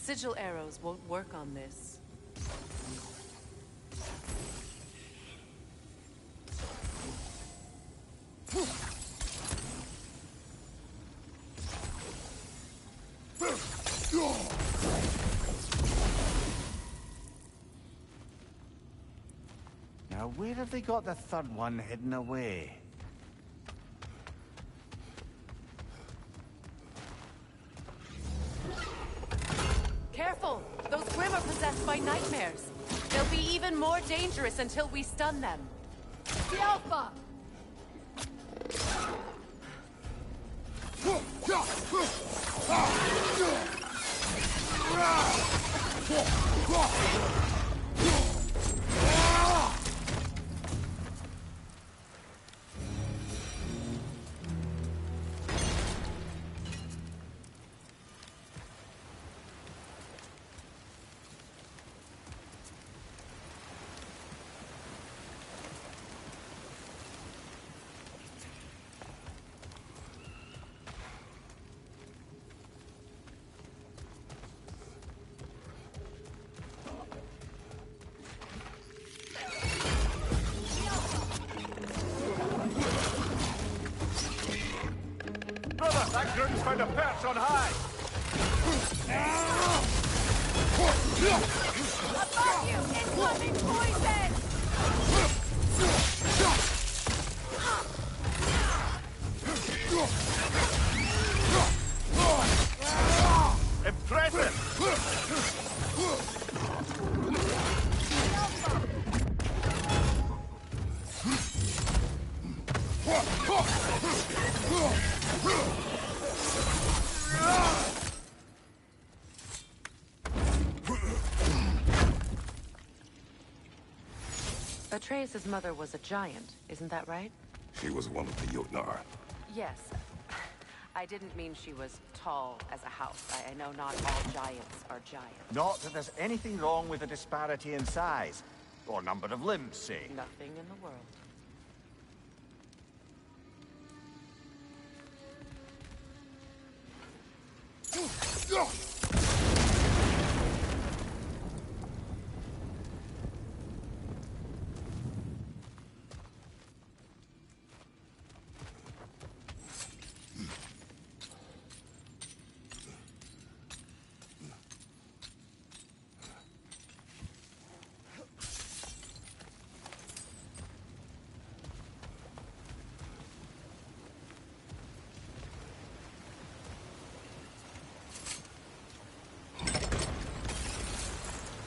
Sigil arrows won't work on this. Now, where have they got the third one hidden away? Careful! Those Grimm are possessed by nightmares. They'll be even more dangerous until we stun them. The Alpha! Brother, that Grimm's found a perch on high! Above you! Incoming poison! Impressive! Atreus' mother was a giant, isn't that right? She was one of the Jotnar. Yes. I didn't mean she was tall as a house. I know not all giants are giants. Not that there's anything wrong with a disparity in size. Or number of limbs, say. Nothing in the world.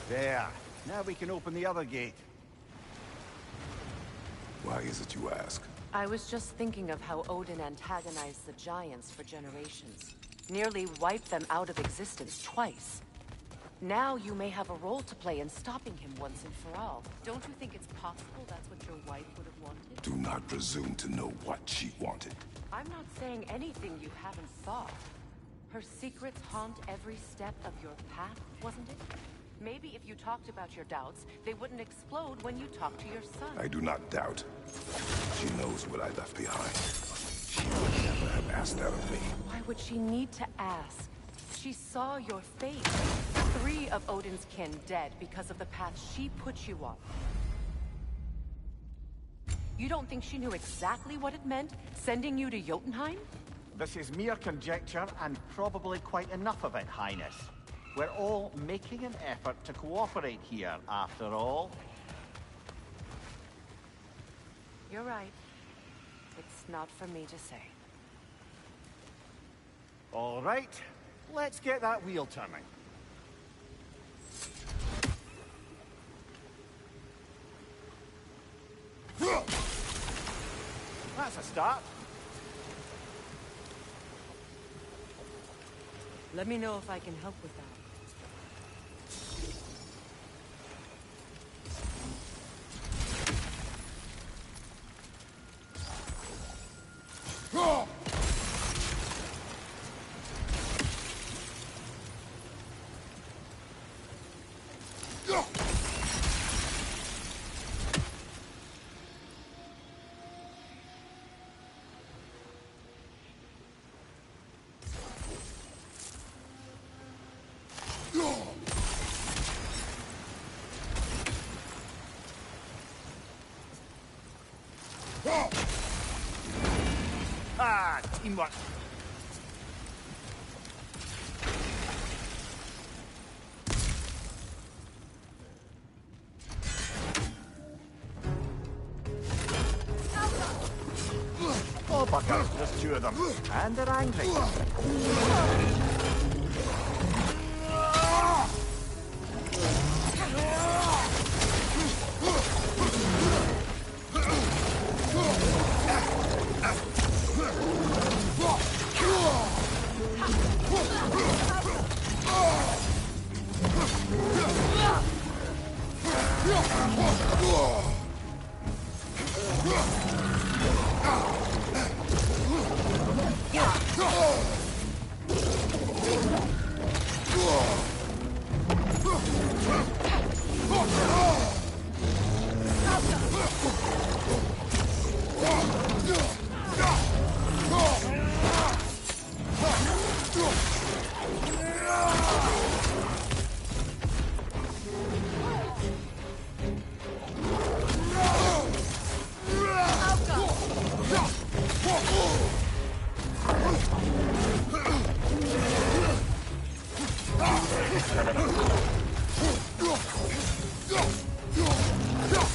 There. Now we can open the other gate. Why is it you ask? I was just thinking of how Odin antagonized the giants for generations. Nearly wiped them out of existence twice. Now you may have a role to play in stopping him once and for all. Don't you think it's possible that's what your wife would have wanted? Do not presume to know what she wanted. I'm not saying anything you haven't thought. Her secrets haunt every step of your path, wasn't it? Maybe if you talked about your doubts, they wouldn't explode when you talked to your son. I do not doubt. She knows what I left behind. She would never have asked that of me. Why would she need to ask? She saw your fate. 3 of Odin's kin dead because of the path she put you on. You don't think she knew exactly what it meant, sending you to Jotunheim? This is mere conjecture, and probably quite enough of it, Highness. We're all making an effort to cooperate here, after all. You're right. It's not for me to say. All right, let's get that wheel turning. That's a start. Let me know if I can help with that. Ah, teamwork. Oh, buckers, there's 2 of them. And they're angry.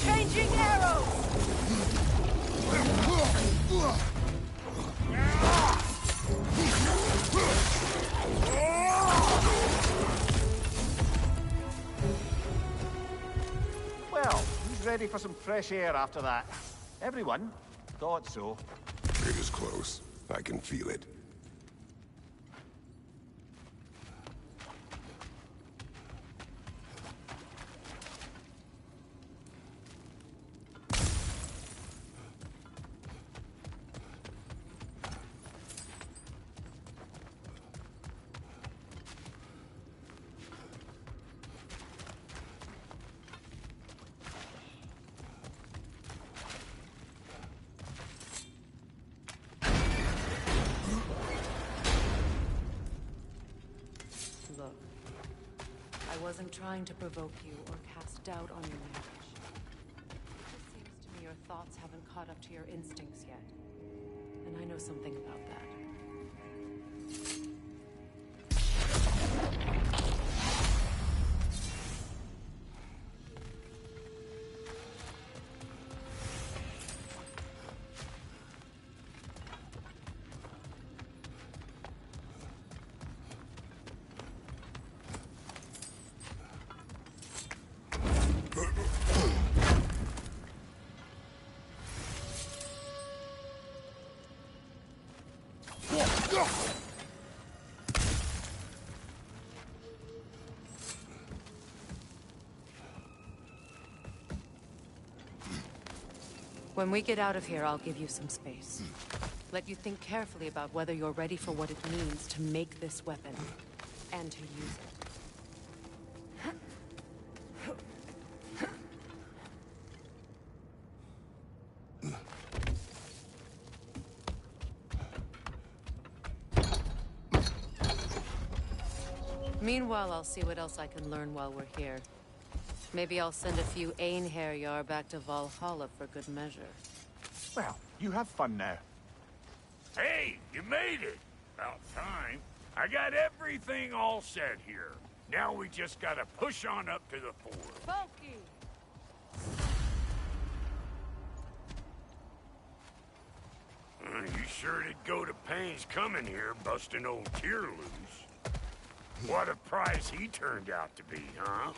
Changing arrows! Well, who's ready for some fresh air after that? Everyone? Thought so. It is close. I can feel it. Look, I wasn't trying to provoke you or cast doubt on your marriage. It seems to me your thoughts haven't caught up to your instincts yet. And I know something about that. When we get out of here, I'll give you some space. Let you think carefully about whether you're ready for what it means to make this weapon, and to use it. Meanwhile, I'll see what else I can learn while we're here. Maybe I'll send a few Einherjar back to Valhalla for good measure. Well, you have fun now. Hey, you made it! About time. I got everything all set here. Now we just gotta push on up to the fort. Bulky! You sure did go to pains coming here, busting old Tyr loose. What a prize he turned out to be, huh?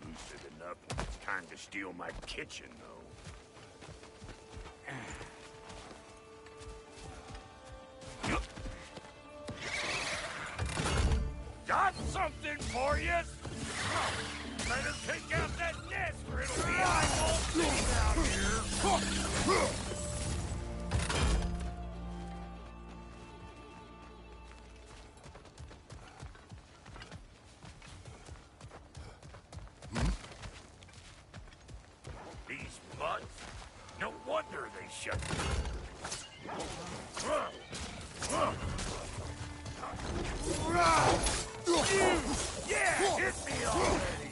Lucid enough when it's time to steal my kitchen, though. Got something for you! Better take out that nest or it'll be eyeball city out here! These mutts, no wonder they shut me. Yeah, hit me already!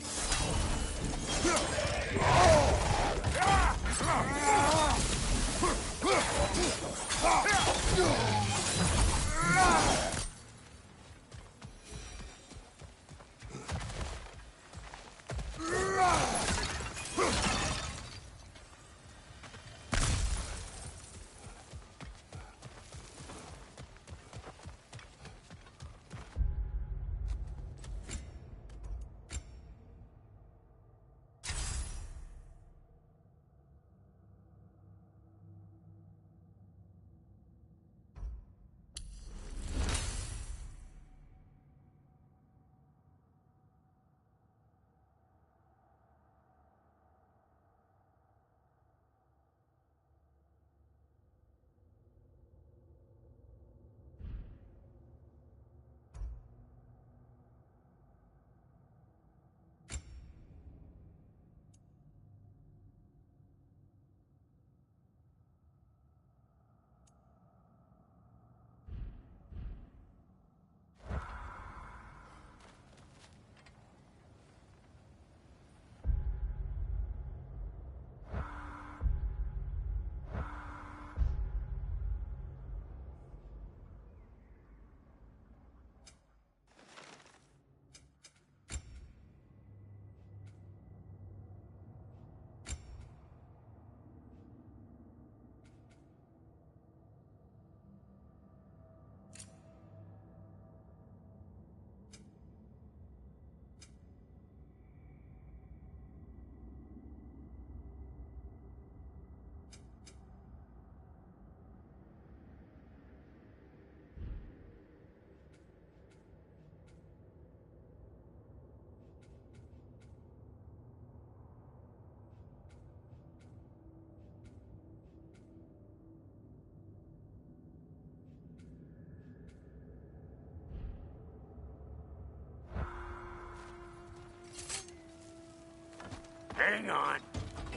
Hang on.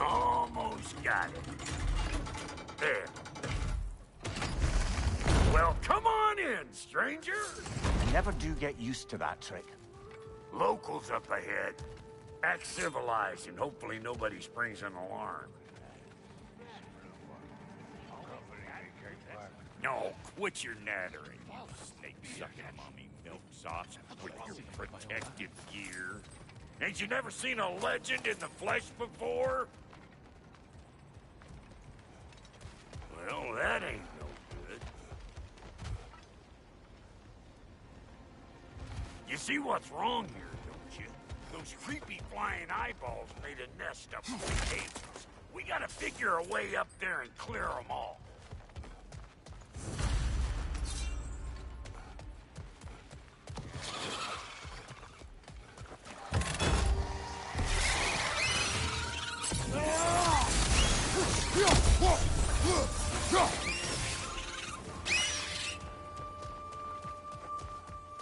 Almost got it. There. Well, come on in, stranger. I never do get used to that trick. Locals up ahead. Act civilized and hopefully nobody springs an alarm. No, quit your nattering, you snake-sucking mommy milksops with your protective gear. Ain't you never seen a legend in the flesh before? Well, that ain't no good. You see what's wrong here, don't you? Those creepy flying eyeballs made a nest up in the caves. We gotta figure a way up there and clear them all.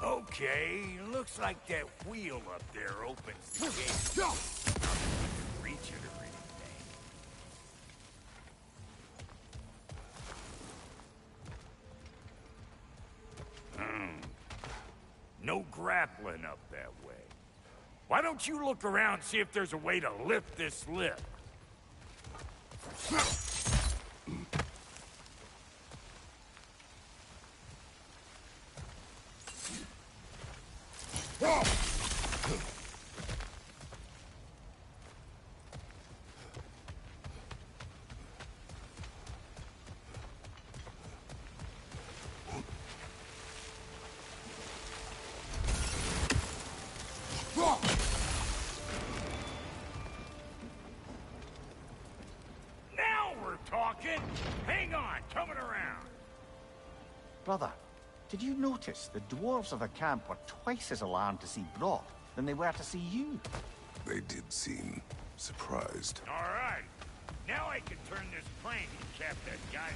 Okay, looks like that wheel up there opens the gate. Not that we can reach it or anything. No grappling up that way. Why don't you look around and see if there's a way to lift this lift? Now we're talking! Hang on, coming around. Brother, did you notice the dwarves of the camp were twice as alarmed to see Brock than they were to see you? They did seem surprised. All right. Now I can turn this crank and cap that geyser.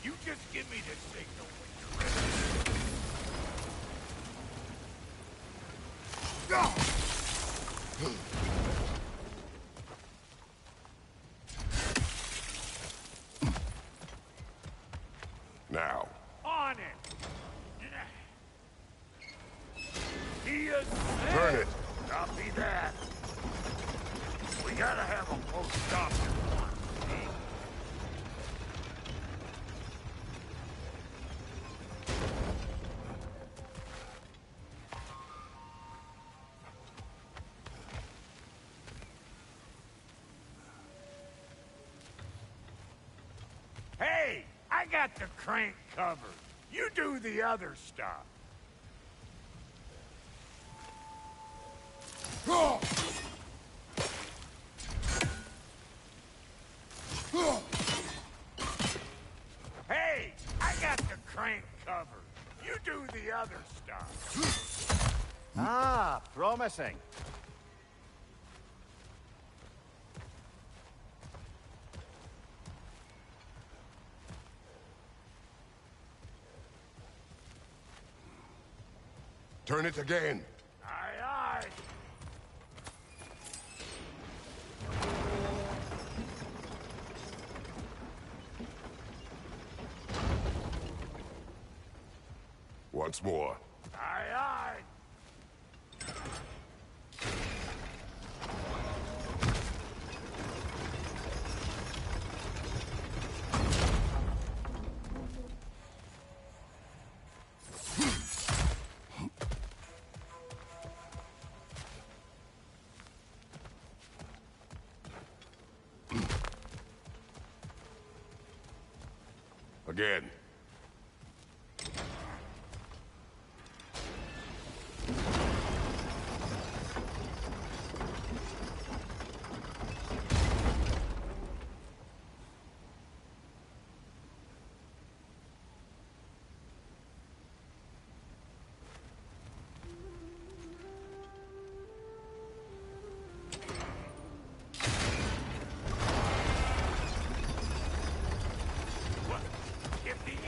You just give me the signal when you're ready. Now. On it! He is Turn it. Copy that. We gotta have a close stop at once, see? Hey, I got the crank covered. You do the other stuff. Hey, I got the crank covered. You do the other stuff. Ah, promising. Turn it again. Aye, aye. Once more. Aye, aye. Again. If the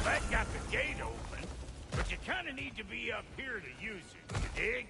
That got the gate open, but you kind of need to be up here to use it, you dig?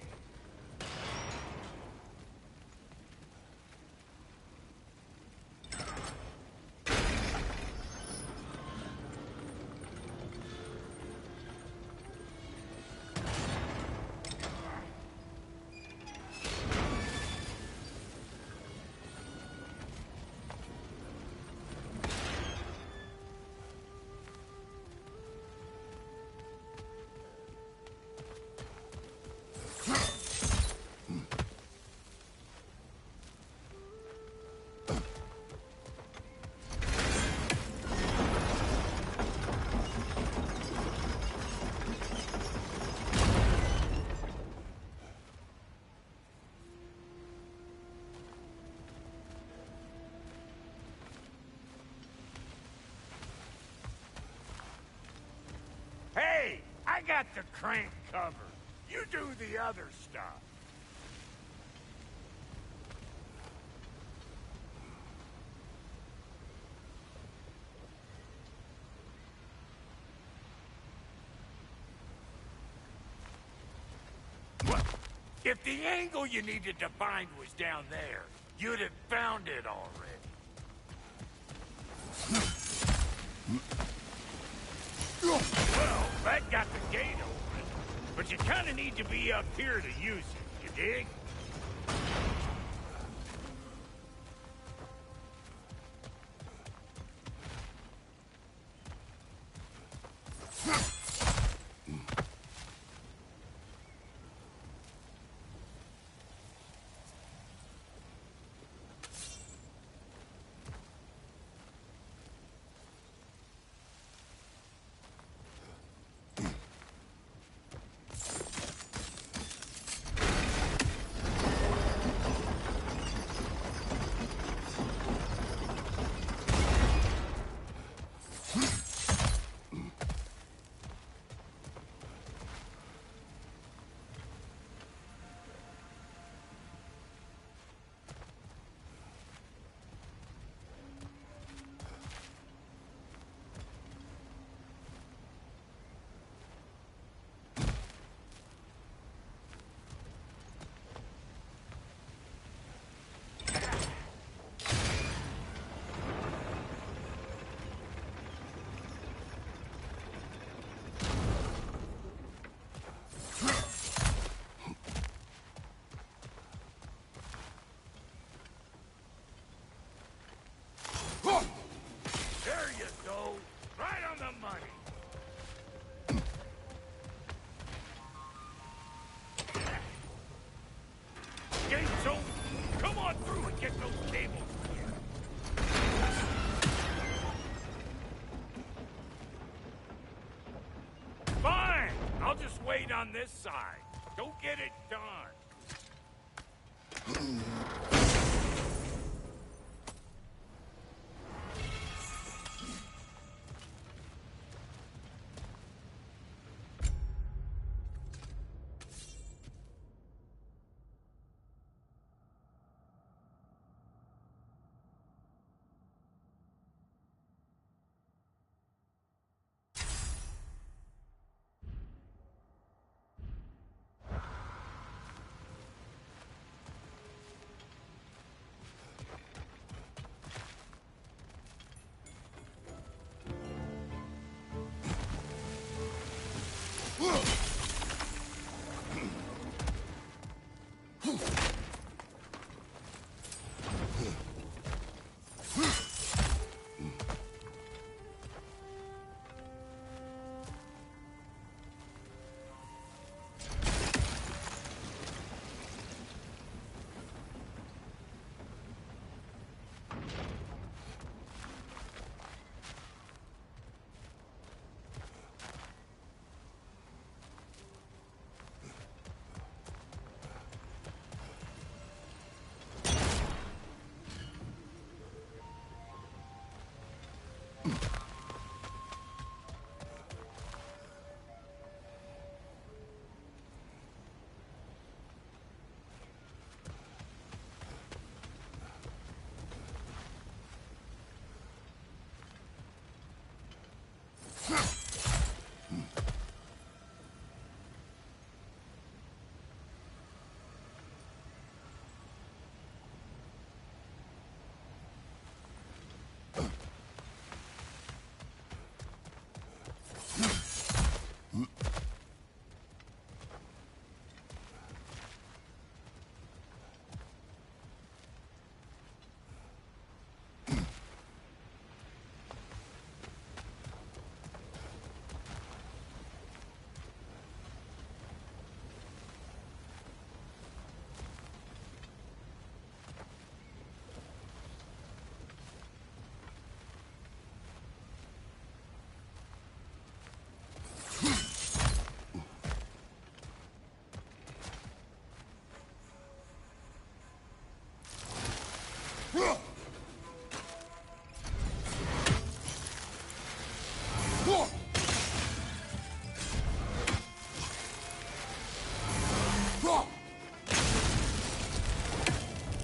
Hey, I got the crank covered. You do the other stuff. What? If the angle you needed to find was down there, you'd have found it already. Well, that got the gate open, but you kind of need to be up here to use it, you dig? There you go. Right on the money. Gates open. Come on through and get those cables clear. Fine. I'll just wait on this side. Go get it done.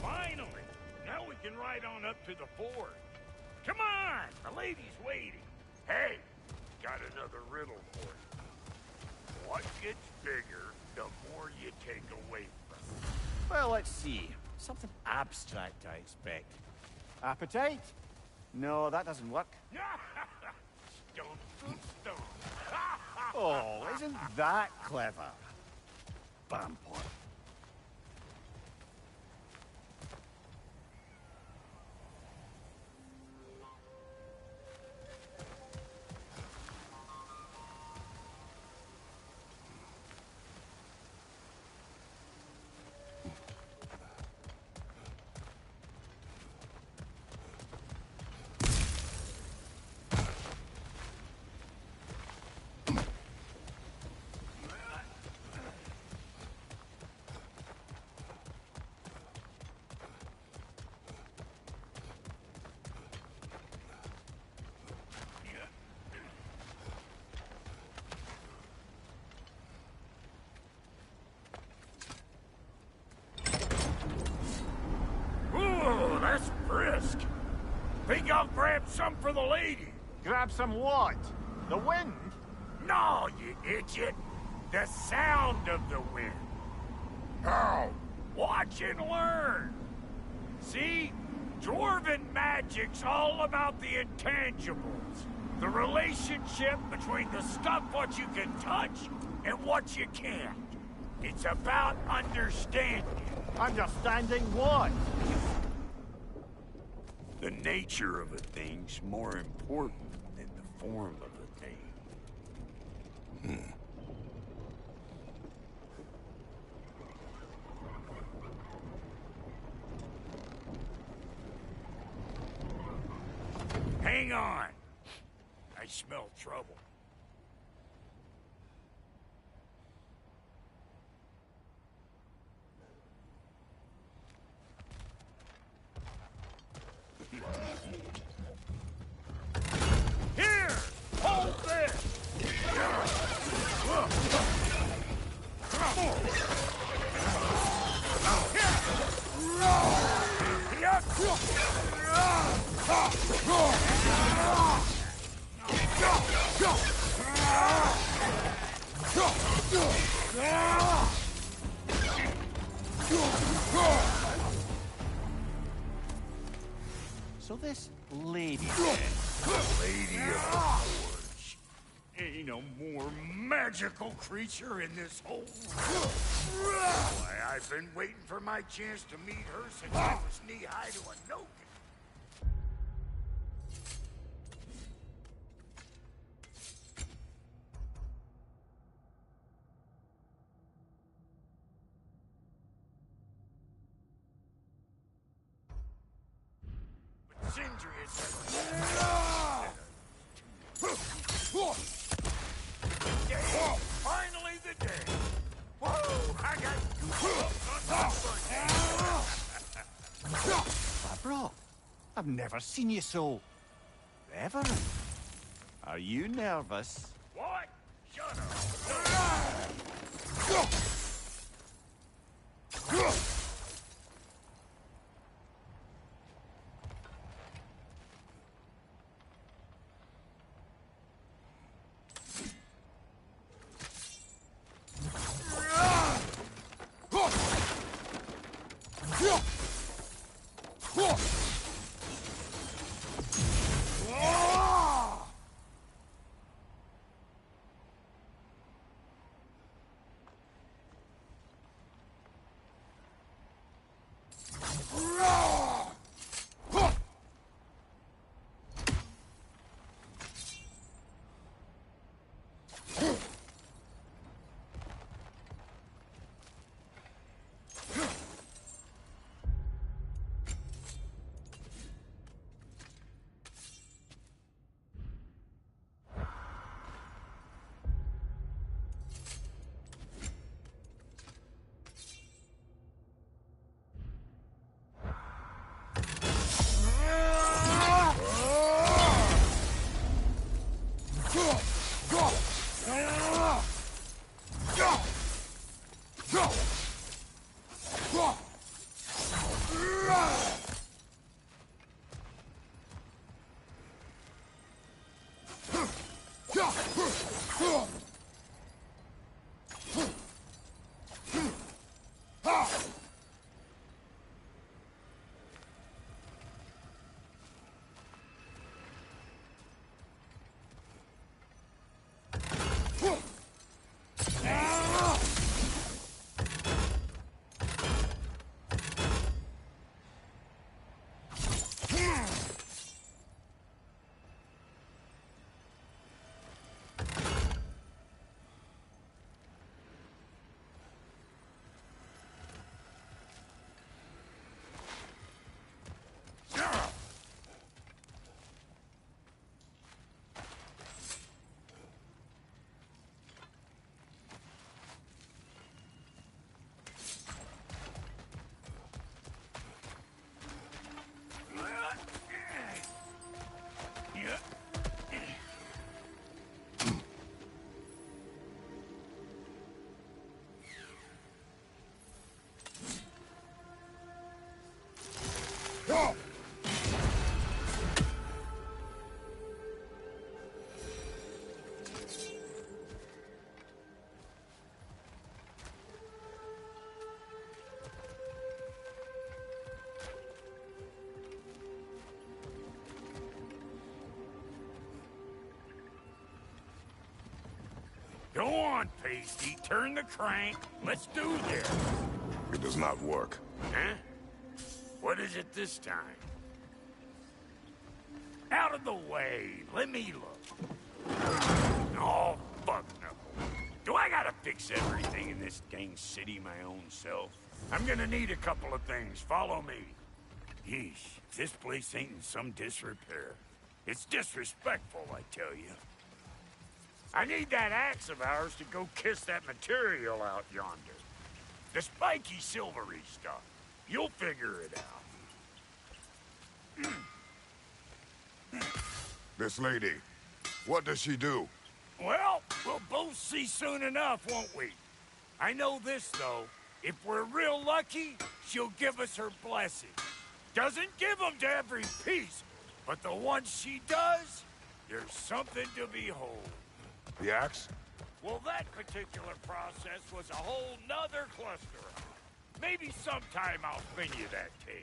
Finally! Now we can ride on up to the fort. Come on! The lady's waiting. Hey, got another riddle for you. What gets bigger, the more you take away from it? Well, let's see. Something abstract, I expect. Appetite? No, that doesn't work. Stone from stone. Oh, isn't that clever? Vampire. Ooh, that's brisk. Think I'll grab some for the lady. Grab some what? The wind? No, you idiot. The sound of the wind. How? Watch and learn. See? Dwarven magic's all about the intangibles. The relationship between the stuff what you can touch and what you can't. It's about understanding. Understanding what? The nature of a thing's more important than the form of a thing. Hang on. I smell trouble. So this lady... Lady of the Forge. Ain't no more magical creature in this whole world. Why, I've been waiting for my chance to meet her since I was knee-high to a Nogan. But Sindri is finally the day. Whoa! I got Bro, I've never seen you so... reverent. Are you nervous? What? Shut up. Go on, Pasty. Turn the crank. Let's do this. It does not work. Huh? What is it this time? Out of the way. Let me look. Oh, fuck no. Do I gotta fix everything in this dang city my own self? I'm gonna need a couple of things. Follow me. Yeesh, if this place ain't in some disrepair. It's disrespectful, I tell you. I need that axe of ours to go kiss that material out yonder. The spiky, silvery stuff. You'll figure it out. This lady, what does she do? Well, we'll both see soon enough, won't we? I know this, though. If we're real lucky, she'll give us her blessing. Doesn't give them to every piece, but the ones she does, there's something to behold. The axe? Well, that particular process was a whole nother cluster. Maybe sometime I'll spin you that tale.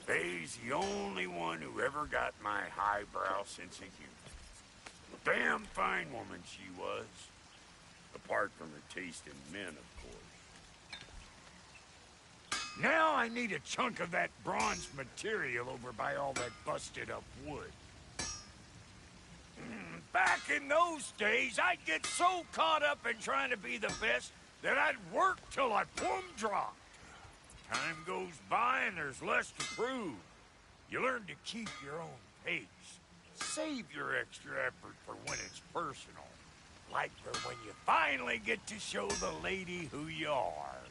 Faye's the only one who ever got my highbrow sense of humor. Damn fine woman she was. Apart from her taste in men, of course. Now I need a chunk of that bronze material over by all that busted up wood. Back in those days, I'd get so caught up in trying to be the best that I'd work till I plumb dropped. Time goes by and there's less to prove. You learn to keep your own pace. Save your extra effort for when it's personal. Like for when you finally get to show the lady who you are.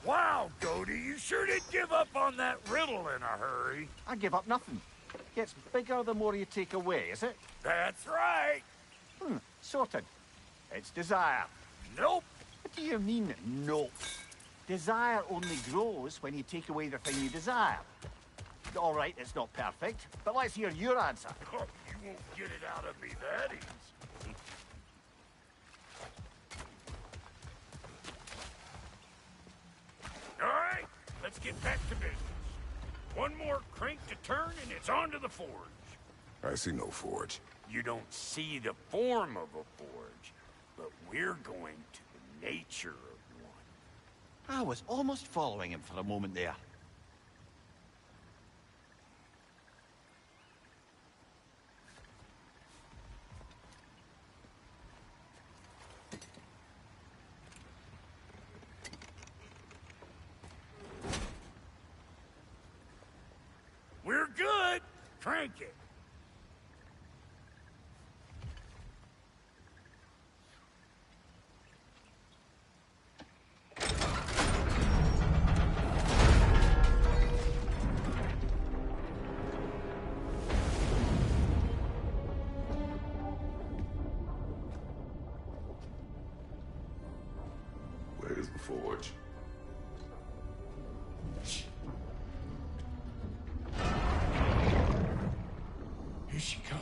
Wow, Cody, you sure did give up on that riddle in a hurry. I give up nothing. Gets bigger the more you take away, is it? That's right. Sorted. It's desire. Nope. What do you mean, nope? Desire only grows when you take away the thing you desire. All right, it's not perfect, but let's hear your answer. Oh, you won't get it out of me that easy. All right, let's get back to business. One more crank to turn and it's on to the forge. I see no forge. You don't see the form of a forge, but we're going to the nature of one. I was almost following him for a moment there. We're good. Crank it. Where's the forge? Here she comes.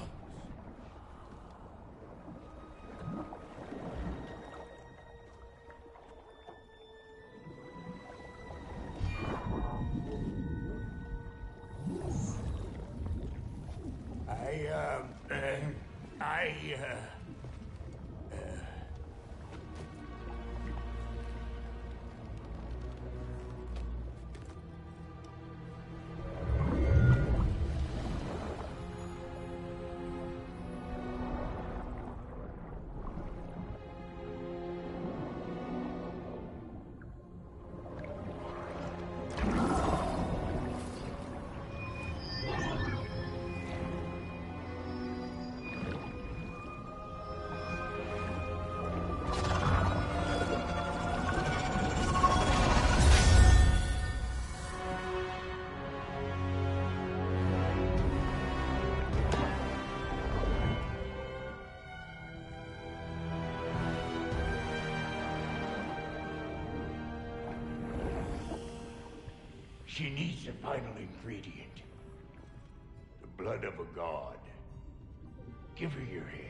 She needs the final ingredient. blood of a god. Give her your hand.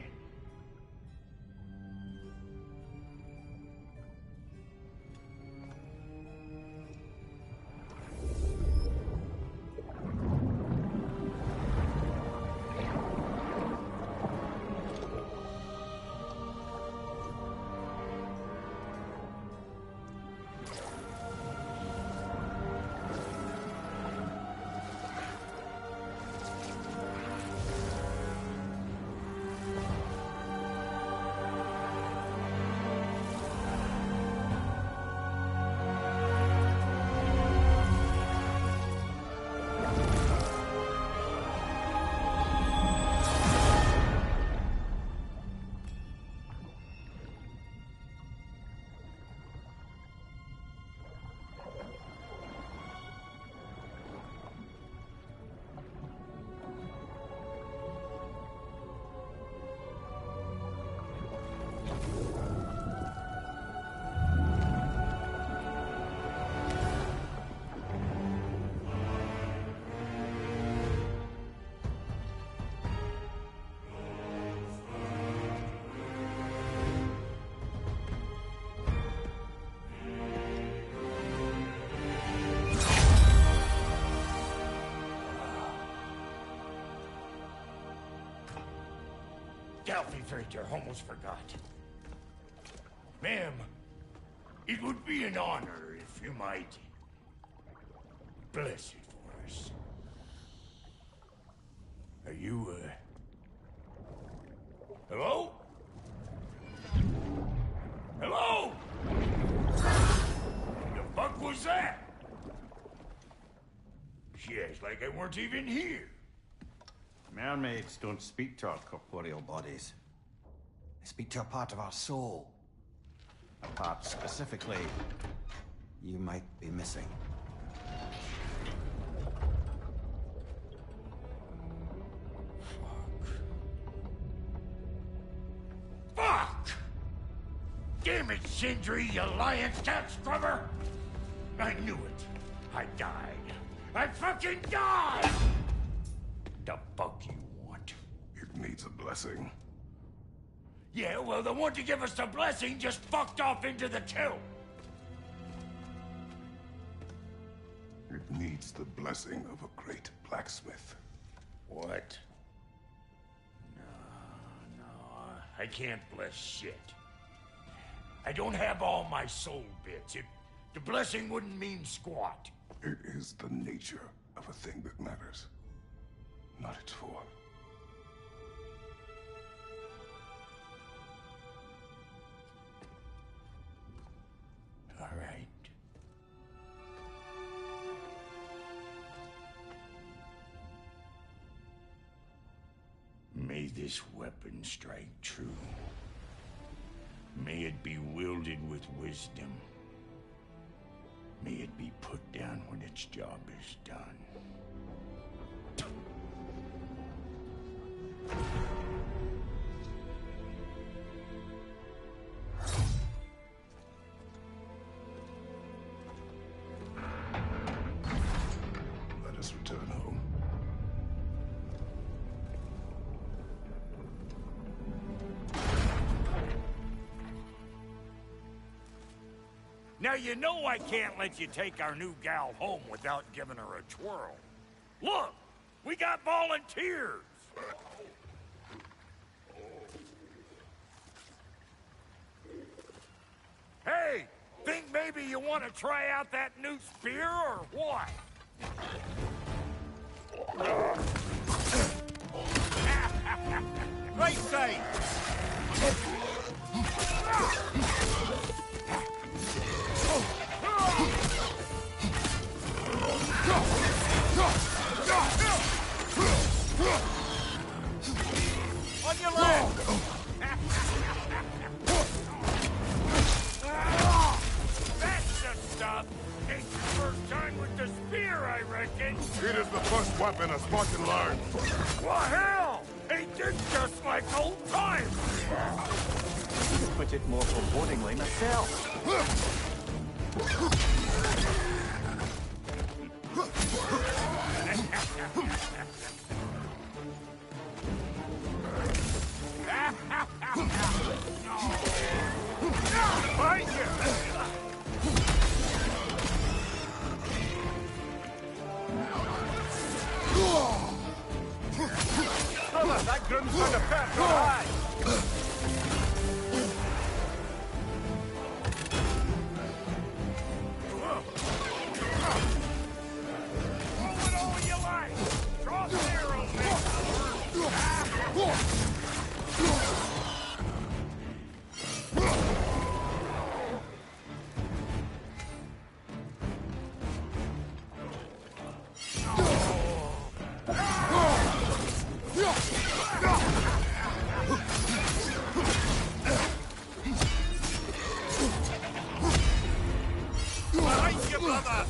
Delphi Frater, almost forgot. Ma'am, it would be an honor if you might bless it for us. Are you, hello? Hello? The fuck was that? She acts like I weren't even here. Mermaids don't speak to our corporeal bodies. They speak to a part of our soul. A part specifically you might be missing. Fuck! Damn it, Sindri, you lion cat scrubber! I knew it. I died. I fucking died! The fuck you want? It needs a blessing. Yeah, well, the one to give us the blessing just fucked off into the till. It needs the blessing of a great blacksmith. What? No, I can't bless shit. I don't have all my soul bits. The blessing wouldn't mean squat. It is the nature of a thing that matters, not its form. All right. May this weapon strike true. May it be wielded with wisdom. May it be put down when its job is done. Let us return home. Now you know I can't let you take our new gal home without giving her a twirl. Look, we got volunteers. Hey, think maybe you want to try out that new spear or what? Right side! On your left! That's the stuff! Ain't your first time with the spear, I reckon. It is the first weapon a Spartan learned. Well, hell! Ain't this just like old times? To put it more forebodingly myself. That groom's found a pet for high! Roll it all you like! Draw the arrows, behind you, brother!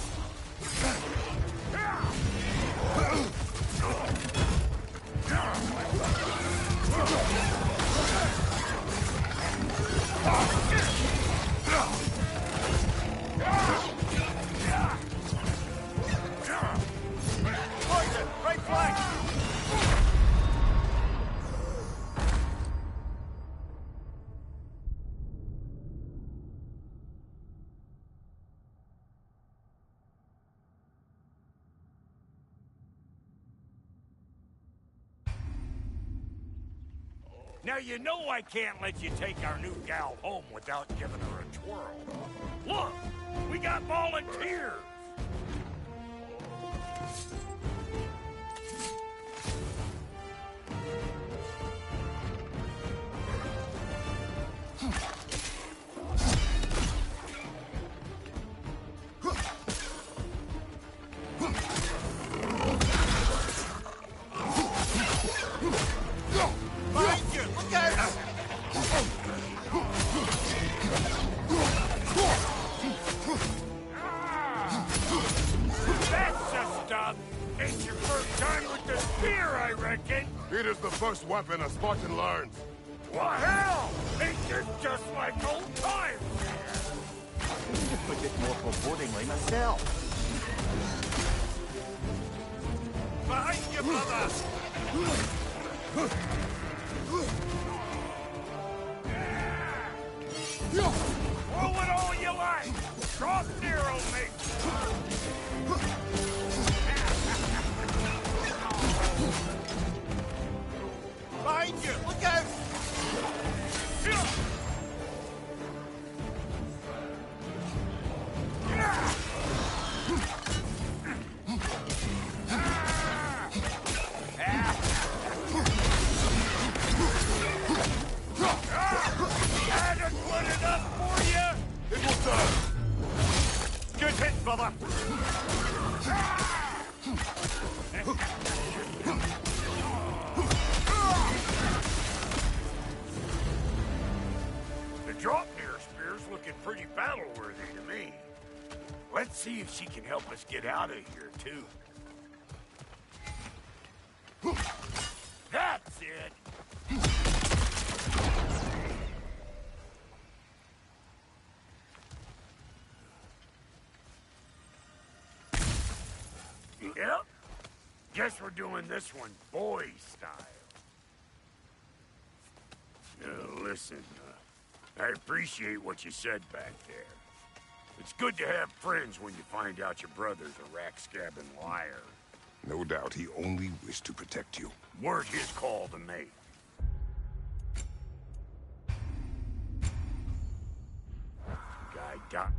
Poison! Right flank! Now you know I can't let you take our new gal home without giving her a twirl. Look, we got volunteers. Behind you! Look out! That's the stuff. It's your first time with the spear, I reckon. It is the first weapon a Spartan learns. Well, hell, ain't this just like old times? Put it more forebodingly myself. Behind you, brother. Roll it all you like. Drop zero, mate. Behind you! Look out! Had to put it up for you. It will serve. Good hit, brother! The Draupnir spear's looking pretty battle-worthy to me. Let's see if she can help us get out of here, too. That's it! Yep. Guess we're doing this one boy style. Listen, I appreciate what you said back there. It's good to have friends when you find out your brother's a rack-scabbing liar. No doubt he only wished to protect you. Weren't his call to make. Guy died.